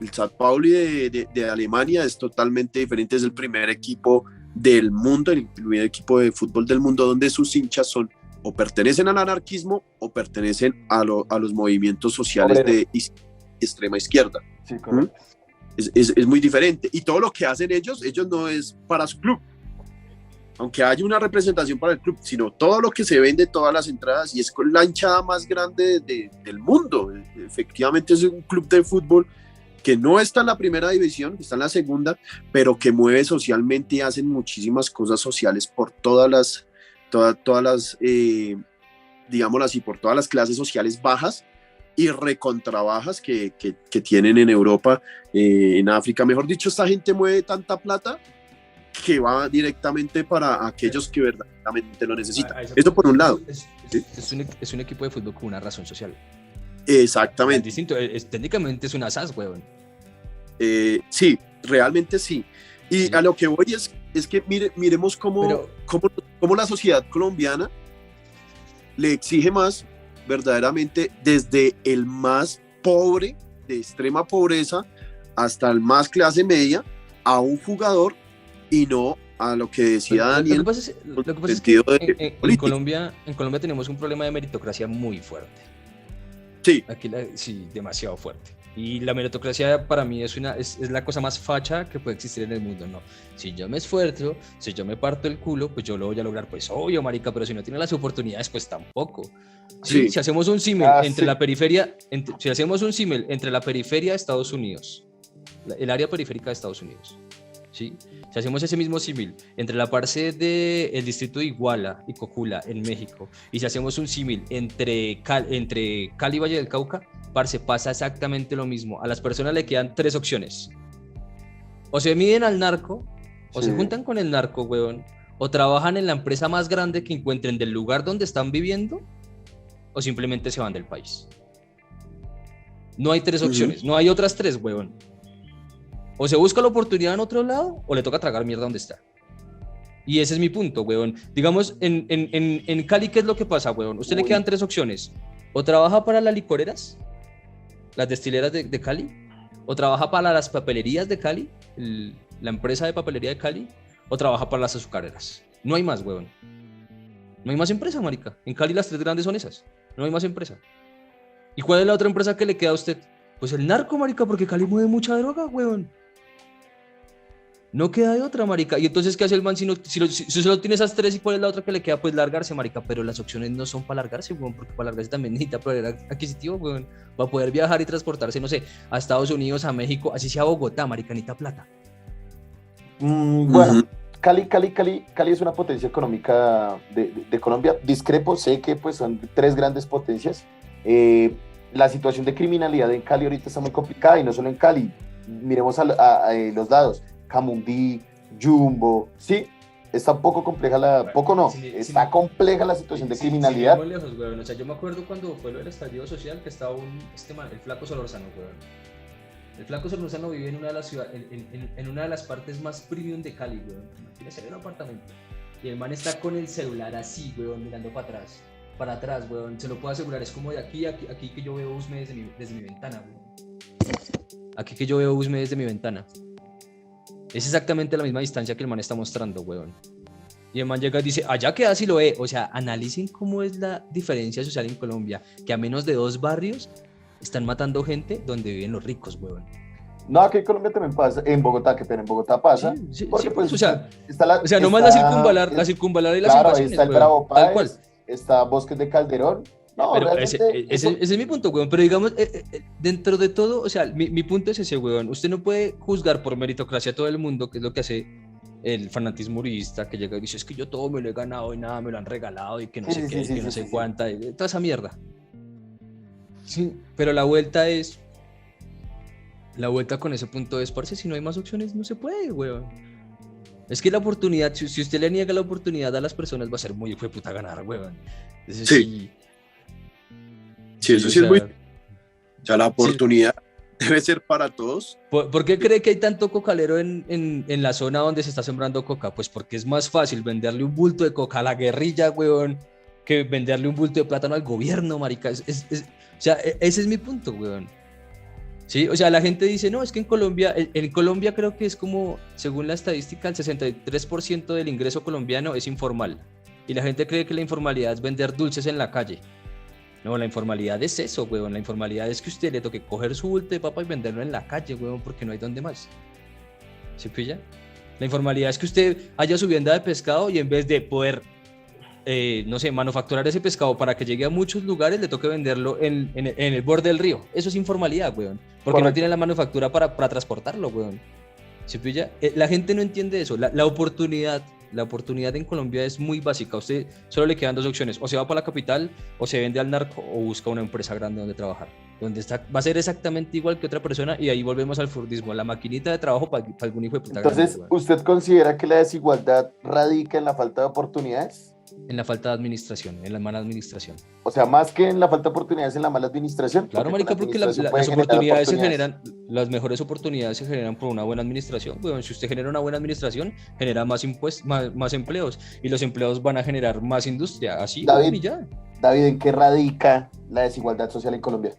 Speaker 2: El St. Pauli de Alemania es totalmente diferente, es el primer equipo del mundo, el primer equipo de fútbol del mundo donde sus hinchas son o pertenecen al anarquismo o pertenecen a los movimientos sociales de extrema izquierda.
Speaker 3: Sí, correcto.
Speaker 2: Es muy diferente, y todo lo que hacen ellos no es para su club, aunque haya una representación para el club, sino todo lo que se vende, todas las entradas, y es con la hinchada más grande del mundo. Efectivamente es un club de fútbol que no está en la primera división, está en la segunda, pero que mueve socialmente y hacen muchísimas cosas sociales por todas las digámoslo así, por todas las clases sociales bajas y recontrabajas que tienen en Europa, en África. Mejor dicho, esta gente mueve tanta plata que va directamente para aquellos que verdaderamente lo necesitan. Eso por un lado.
Speaker 1: Es un equipo de fútbol con una razón social.
Speaker 2: Exactamente.
Speaker 1: Es distinto, técnicamente es una SAS, weón.
Speaker 2: Sí, realmente sí. Y
Speaker 1: Sí.
Speaker 2: a lo que voy es que miremos cómo la sociedad colombiana le exige más verdaderamente, desde el más pobre, de extrema pobreza, hasta el más clase media, a un jugador, y no a lo que decía Daniel.
Speaker 1: Lo que pasa es que en Colombia tenemos un problema de meritocracia muy fuerte.
Speaker 2: Sí.
Speaker 1: Aquí sí, demasiado fuerte. Y la meritocracia para mí es la cosa más facha que puede existir en el mundo, ¿no? Si yo me esfuerzo, si yo me parto el culo, pues yo lo voy a lograr, pues obvio, marica, pero si no tiene las oportunidades, pues tampoco. Sí. Si hacemos un símil entre la periferia, si hacemos un símil entre la periferia de Estados Unidos, el área periférica de Estados Unidos, ¿sí? Si hacemos ese mismo símil entre la parte del distrito de Iguala y Cocula en México, y si hacemos un símil entre Cali y Valle del Cauca, parce, pasa exactamente lo mismo. A las personas le quedan 3 opciones: o se miden al narco, o se juntan con el narco, weón, o trabajan en la empresa más grande que encuentren del lugar donde están viviendo, o simplemente se van del país. No hay 3 opciones, no hay otras 3, weón. O se busca la oportunidad en otro lado, o le toca tragar mierda donde está. Y ese es mi punto, weón. Digamos, en Cali, ¿qué es lo que pasa, weón? Usted le quedan 3 opciones: o trabaja para las licoreras, las destileras de Cali, o trabaja para las papelerías de Cali, la empresa de papelería de Cali, o trabaja para las azucareras. No hay más, weón. No hay más empresa, marica. En Cali las 3 grandes son esas. No hay más empresa. ¿Y cuál es la otra empresa que le queda a usted? Pues el narco, marica, porque Cali mueve mucha droga, weón. No queda de otra, marica. Y entonces, ¿qué hace el man si solo tiene esas 3? ¿Y cuál es la otra que le queda? Pues largarse, marica. Pero las opciones no son para largarse, weón, porque para largarse también necesita poder adquisitivo, weón. Va a poder viajar y transportarse, no sé, a Estados Unidos, a México, así sea a Bogotá, marica, necesita plata.
Speaker 3: Bueno, Cali es una potencia económica de Colombia. Discrepo, sé que pues son 3 grandes potencias. La situación de criminalidad en Cali ahorita está muy complicada, y no solo en Cali. Miremos a los dados: Camundí, Jumbo, sí, está un poco compleja está compleja la situación de criminalidad.
Speaker 1: Muy lejos, weón. O sea, yo me acuerdo cuando fue lo del estallido social, que estaba el Flaco Solórzano, weón. El Flaco Solórzano vive en una de las ciudades, en una de las partes más premium de Cali, weón. Tiene un apartamento. Y el man está con el celular así, weón, mirando para atrás, weón. Se lo puedo asegurar, es como de aquí que yo veo Usme desde mi ventana, weón. Aquí que yo veo Usme desde mi ventana. Es exactamente la misma distancia que el man está mostrando, weón. Y el man llega y dice, allá queda Siloé. O sea, analicen cómo es la diferencia social en Colombia, que a menos de 2 barrios están matando gente donde viven los ricos, weón.
Speaker 3: No, aquí en Colombia también pasa, en Bogotá, en Bogotá pasa.
Speaker 1: Sí,
Speaker 3: porque pues,
Speaker 1: o sea,
Speaker 3: está
Speaker 1: nomás la circunvalar y las
Speaker 3: claro,
Speaker 1: invasiones,
Speaker 3: está el
Speaker 1: weón,
Speaker 3: Bravo
Speaker 1: tal cual.
Speaker 3: Páez, está Bosques de Calderón. No,
Speaker 1: pero
Speaker 3: realmente
Speaker 1: ese es mi punto, weón. Pero digamos, dentro de todo, o sea, mi punto es ese, weón. Usted no puede juzgar por meritocracia a todo el mundo, que es lo que hace el fanatismo uribista, que llega y dice, es que yo todo me lo he ganado y nada me lo han regalado y que no sé qué, que no sé cuánta, toda esa mierda. Sí, pero la vuelta con ese punto es, parce, si no hay más opciones, no se puede, weón. Es que la oportunidad, si usted le niega la oportunidad a las personas, va a ser muy hijo de puta ganar, weón. Entonces,
Speaker 2: sí, eso sí es muy... O sea, la oportunidad debe ser para todos.
Speaker 1: ¿Por qué cree que hay tanto cocalero en la zona donde se está sembrando coca? Pues porque es más fácil venderle un bulto de coca a la guerrilla, weón, que venderle un bulto de plátano al gobierno, marica. O sea, ese es mi punto, weón. Sí, o sea, la gente dice, no, es que en Colombia creo que es como, según la estadística, el 63% del ingreso colombiano es informal. Y la gente cree que la informalidad es vender dulces en la calle. No, la informalidad es eso, weón. La informalidad es que usted le toque coger su bulto de papa y venderlo en la calle, weón, porque no hay dónde más. ¿Se pilla? La informalidad es que usted haya su vianda de pescado y en vez de poder, no sé, manufacturar ese pescado para que llegue a muchos lugares, le toque venderlo en el borde del río. Eso es informalidad, weón. Porque no tiene la manufactura para transportarlo, weón. ¿Se pilla? La gente no entiende eso. La oportunidad en Colombia es muy básica. A usted solo le quedan dos opciones: o se va para la capital, o se vende al narco, o busca una empresa grande donde trabajar. Va a ser exactamente igual que otra persona, y ahí volvemos al furdismo, la maquinita de trabajo para algún hijo de puta.
Speaker 3: Entonces,
Speaker 1: grande,
Speaker 3: ¿usted considera que la desigualdad radica en la falta de oportunidades?
Speaker 1: En la falta de administración, en la mala administración.
Speaker 3: O sea, más que en la falta de oportunidades, en la mala administración.
Speaker 1: Claro, marica, porque las oportunidades se generan, las mejores oportunidades se generan por una buena administración. Bueno, si usted genera una buena administración, genera más impuestos, más empleos, y los empleos van a generar más industria. Así,
Speaker 3: David,
Speaker 1: y ya.
Speaker 3: David, ¿en qué radica la desigualdad social en Colombia?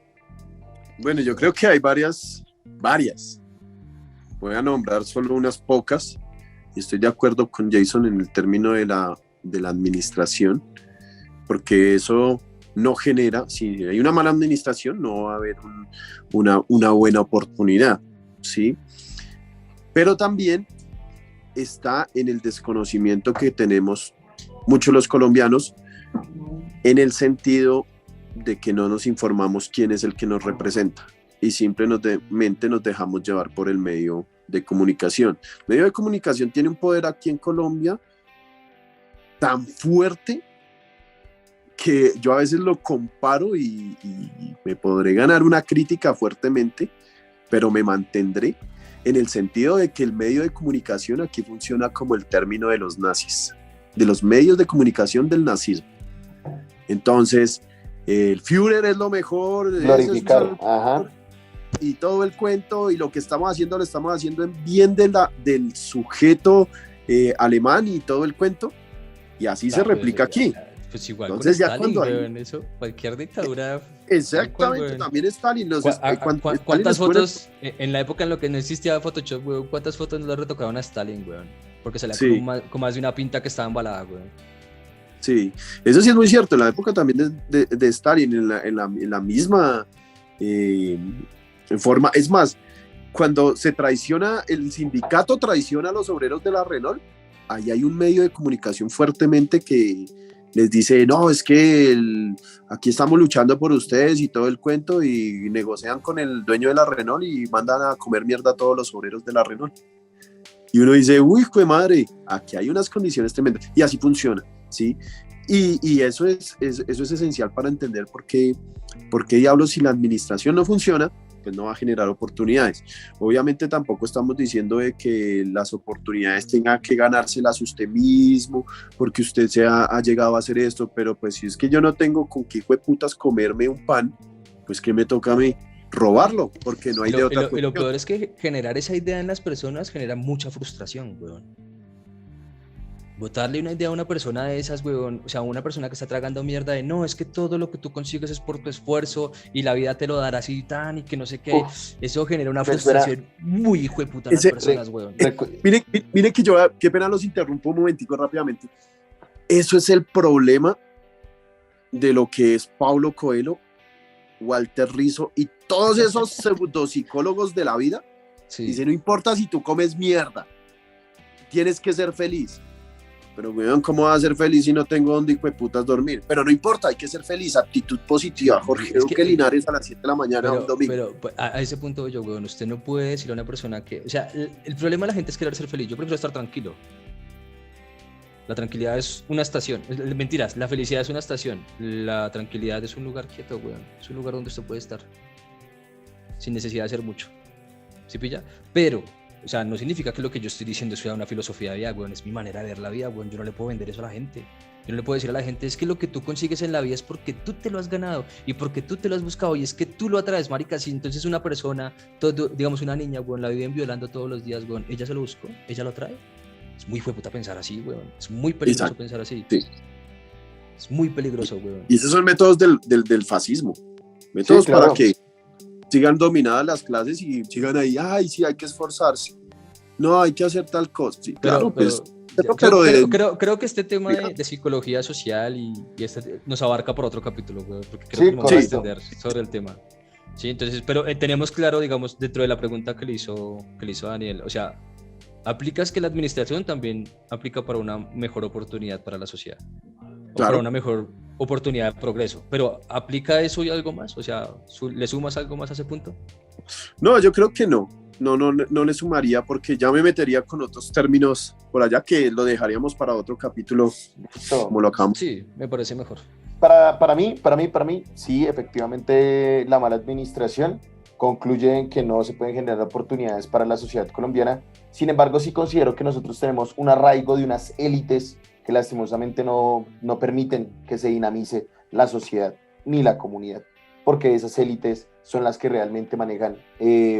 Speaker 2: Bueno, yo creo que hay varias. Voy a nombrar solo unas pocas, y estoy de acuerdo con Jason en el término de la administración, porque eso no genera, si hay una mala administración, no va a haber una buena oportunidad, ¿sí? Pero también está en el desconocimiento que tenemos muchos los colombianos, en el sentido de que no nos informamos quién es el que nos representa, y simplemente nos dejamos llevar por el medio de comunicación. El medio de comunicación tiene un poder aquí en Colombia tan fuerte que yo a veces lo comparo y me podré ganar una crítica fuertemente, pero me mantendré en el sentido de que el medio de comunicación aquí funciona como el término de los nazis, de los medios de comunicación del nazismo. Entonces, el Führer es lo mejor,
Speaker 3: glorificar, ajá,
Speaker 2: y todo el cuento, y lo que estamos haciendo lo estamos haciendo en bien del sujeto alemán y todo el cuento. Y así se replica aquí.
Speaker 1: Pues igual.
Speaker 2: Entonces, ya
Speaker 1: Stalin,
Speaker 2: cuando hay...
Speaker 1: weón, eso, cualquier dictadura.
Speaker 2: Exactamente, también Stalin.
Speaker 1: ¿Cuántas fotos, en la época en la que no existía Photoshop, weón, cuántas fotos no le retocaron a Stalin, weón? Porque se le con más de una pinta que estaba embalada, weón.
Speaker 2: Sí, eso sí es muy cierto. En la época también de Stalin, en la misma forma. Es más, cuando se traiciona, el sindicato traiciona a los obreros de la Renault, ahí hay un medio de comunicación fuertemente que les dice, no, es que aquí estamos luchando por ustedes y todo el cuento, y negocian con el dueño de la Renault y mandan a comer mierda a todos los obreros de la Renault. Y uno dice, uy, jue madre, aquí hay unas condiciones tremendas, y así funciona, ¿sí? Y eso es esencial para entender por qué diablos, si la administración no funciona, pues no va a generar oportunidades. Obviamente tampoco estamos diciendo de que las oportunidades tenga que ganárselas usted mismo, porque usted ha llegado a hacer esto, pero pues si es que yo no tengo con qué hijueputas comerme un pan, pues que me toca a mí robarlo, porque no hay de otra.
Speaker 1: Y lo peor es que generar esa idea en las personas genera mucha frustración, weón. Botarle una idea a una persona de esas, weón, o sea, una persona que está tragando mierda de no, es que todo lo que tú consigues es por tu esfuerzo y la vida te lo dará así tan y que no sé qué. Eso genera una frustración muy hijo de puta en las personas, weón.
Speaker 2: Miren que yo, qué pena los interrumpo un momentico rápidamente. Eso es el problema de lo que es Paulo Coelho, Walter Rizzo y todos esos pseudopsicólogos de la vida. Sí. Dicen, no importa si tú comes mierda, tienes que ser feliz. Pero, weón, ¿cómo vas a ser feliz si no tengo dónde hijo de putas dormir? Pero no importa, hay que ser feliz, actitud positiva. Jorge Duque Linares a las 7 de la mañana un domingo.
Speaker 1: Pero a ese punto yo, weón, usted no puede decirle a una persona que... O sea, el problema de la gente es querer ser feliz. Yo prefiero estar tranquilo. La tranquilidad es una estación. Mentiras, la felicidad es una estación. La tranquilidad es un lugar quieto, weón. Es un lugar donde usted puede estar sin necesidad de hacer mucho. ¿Sí pilla? Pero o sea, no significa que lo que yo estoy diciendo sea una filosofía de vida, weón, es mi manera de ver la vida, weón, yo no le puedo vender eso a la gente. Yo no le puedo decir a la gente, es que lo que tú consigues en la vida es porque tú te lo has ganado y porque tú te lo has buscado y es que tú lo atraes, marica. Si entonces una persona, digamos una niña, weón, la viven violando todos los días, weón, ella se lo buscó, ella lo atrae. Es muy fueputa pensar así, weón. Es muy peligroso
Speaker 2: Exacto.
Speaker 1: pensar así.
Speaker 2: Sí.
Speaker 1: Es muy peligroso, weón.
Speaker 2: Y esos son métodos del fascismo. Métodos
Speaker 3: Sí, claro.
Speaker 2: para que sigan dominadas las clases y sigan ahí, ay, sí, hay que esforzarse. No, hay que hacer tal cosa. Sí, claro, pues.
Speaker 1: Creo que este tema de psicología social y nos abarca por otro capítulo, weón, porque creo
Speaker 3: Sí,
Speaker 1: que nos vamos a
Speaker 3: correcto.
Speaker 1: extender sobre el tema. Sí, entonces, pero tenemos claro, digamos, dentro de la pregunta que le hizo Daniel, o sea, ¿aplicas que la administración también aplica para una mejor oportunidad para la sociedad? O para una mejor oportunidad de progreso. Pero ¿aplica eso y algo más? O sea, ¿le sumas algo más a ese punto?
Speaker 2: No, yo creo que no. No le sumaría porque ya me metería con otros términos por allá que lo dejaríamos para otro capítulo, como lo acabamos.
Speaker 1: Sí, me parece mejor.
Speaker 3: Para mí, sí, efectivamente, la mala administración concluye en que no se pueden generar oportunidades para la sociedad colombiana. Sin embargo, sí considero que nosotros tenemos un arraigo de unas élites que lastimosamente no permiten que se dinamice la sociedad ni la comunidad, porque esas élites son las que realmente manejan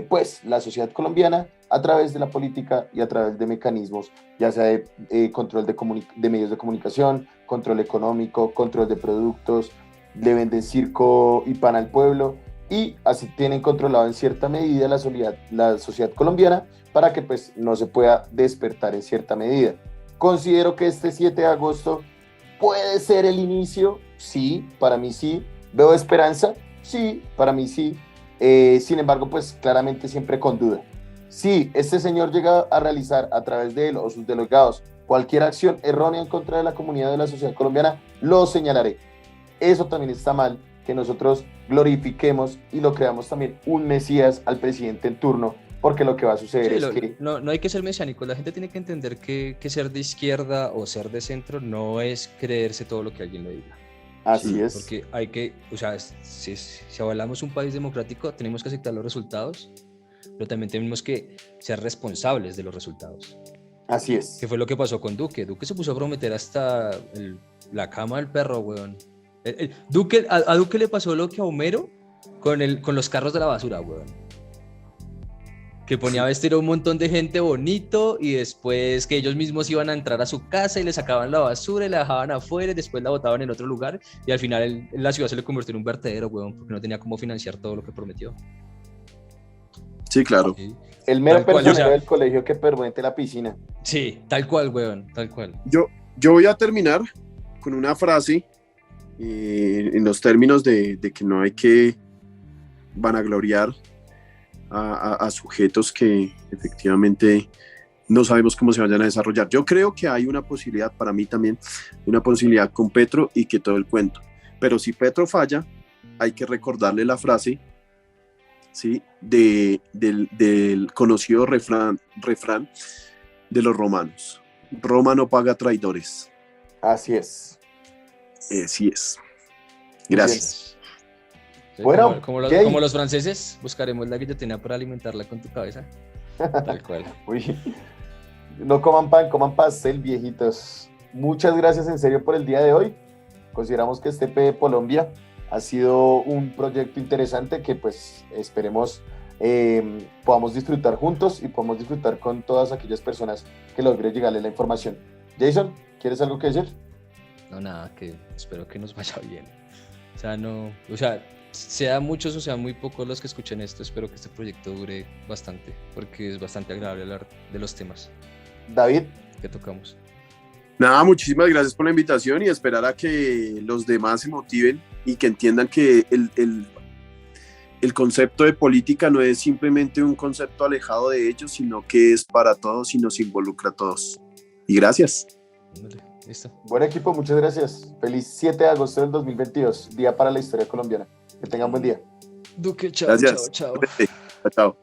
Speaker 3: pues la sociedad colombiana a través de la política y a través de mecanismos, ya sea de control de medios de comunicación, control económico, control de productos, le venden circo y pan al pueblo, y así tienen controlado en cierta medida la sociedad colombiana para que pues no se pueda despertar en cierta medida. Considero que este 7 de agosto puede ser el inicio, sí, para mí sí. ¿Veo esperanza? Sí, para mí sí. Sin embargo, pues claramente siempre con duda. Si este señor llega a realizar a través de él o sus delegados cualquier acción errónea en contra de la comunidad de la sociedad colombiana, lo señalaré. Eso también está mal, que nosotros glorifiquemos y lo creamos también un mesías al presidente en turno, porque lo que va a suceder es que...
Speaker 1: No hay que ser mesiánico, la gente tiene que entender que ser de izquierda o ser de centro no es creerse todo lo que alguien le diga.
Speaker 3: Así es.
Speaker 1: Porque hay que, o sea, si hablamos un país democrático, tenemos que aceptar los resultados, pero también tenemos que ser responsables de los resultados.
Speaker 3: Así es.
Speaker 1: ¿Qué fue lo que pasó con Duque? Duque se puso a prometer hasta la cama del perro, weón. A Duque le pasó lo que a Homero con los carros de la basura, weón. Que ponía a vestir a un montón de gente bonito y después que ellos mismos iban a entrar a su casa y le sacaban la basura y la dejaban afuera y después la botaban en otro lugar y al final la ciudad se le convirtió en un vertedero, weón, porque no tenía cómo financiar todo lo que prometió.
Speaker 2: Sí, claro.
Speaker 1: Sí.
Speaker 3: El mero personaje,
Speaker 1: o sea,
Speaker 3: del colegio que permite la piscina.
Speaker 1: Sí, tal cual, weón, tal cual.
Speaker 2: Yo voy a terminar con una frase en los términos de que no hay que vanagloriar a sujetos que efectivamente no sabemos cómo se vayan a desarrollar. Yo creo que hay una posibilidad, para mí también, una posibilidad con Petro y que todo el cuento. Pero si Petro falla, hay que recordarle la frase, ¿sí? del conocido refrán de los romanos. Roma no paga traidores.
Speaker 3: Así es.
Speaker 2: Así es. Gracias.
Speaker 1: Sí,
Speaker 3: Bueno,
Speaker 1: como los franceses, buscaremos la guillotina para alimentarla con tu cabeza. Tal cual.
Speaker 3: Uy, no coman pan, coman pastel, viejitos. Muchas gracias en serio por el día de hoy. Consideramos que este P de Colombia ha sido un proyecto interesante que pues esperemos podamos disfrutar juntos y podamos disfrutar con todas aquellas personas que logren llegarle la información. Jason, ¿quieres algo que decir?
Speaker 1: No, nada, que espero que nos vaya bien. O sea, sea muchos o sea muy pocos los que escuchen esto, espero que este proyecto dure bastante, porque es bastante agradable hablar de los temas
Speaker 3: David.
Speaker 1: que tocamos.
Speaker 2: Nada, muchísimas gracias por la invitación y esperar a que los demás se motiven y que entiendan que el concepto de política no es simplemente un concepto alejado de ellos, sino que es para todos y nos involucra a todos. Y gracias.
Speaker 1: Vale, listo.
Speaker 3: Buen equipo, muchas gracias. Feliz 7 de agosto del 2022, día para la historia colombiana. Que tengan buen día.
Speaker 1: Duque, chao,
Speaker 2: Gracias.
Speaker 1: chao.
Speaker 2: Chao.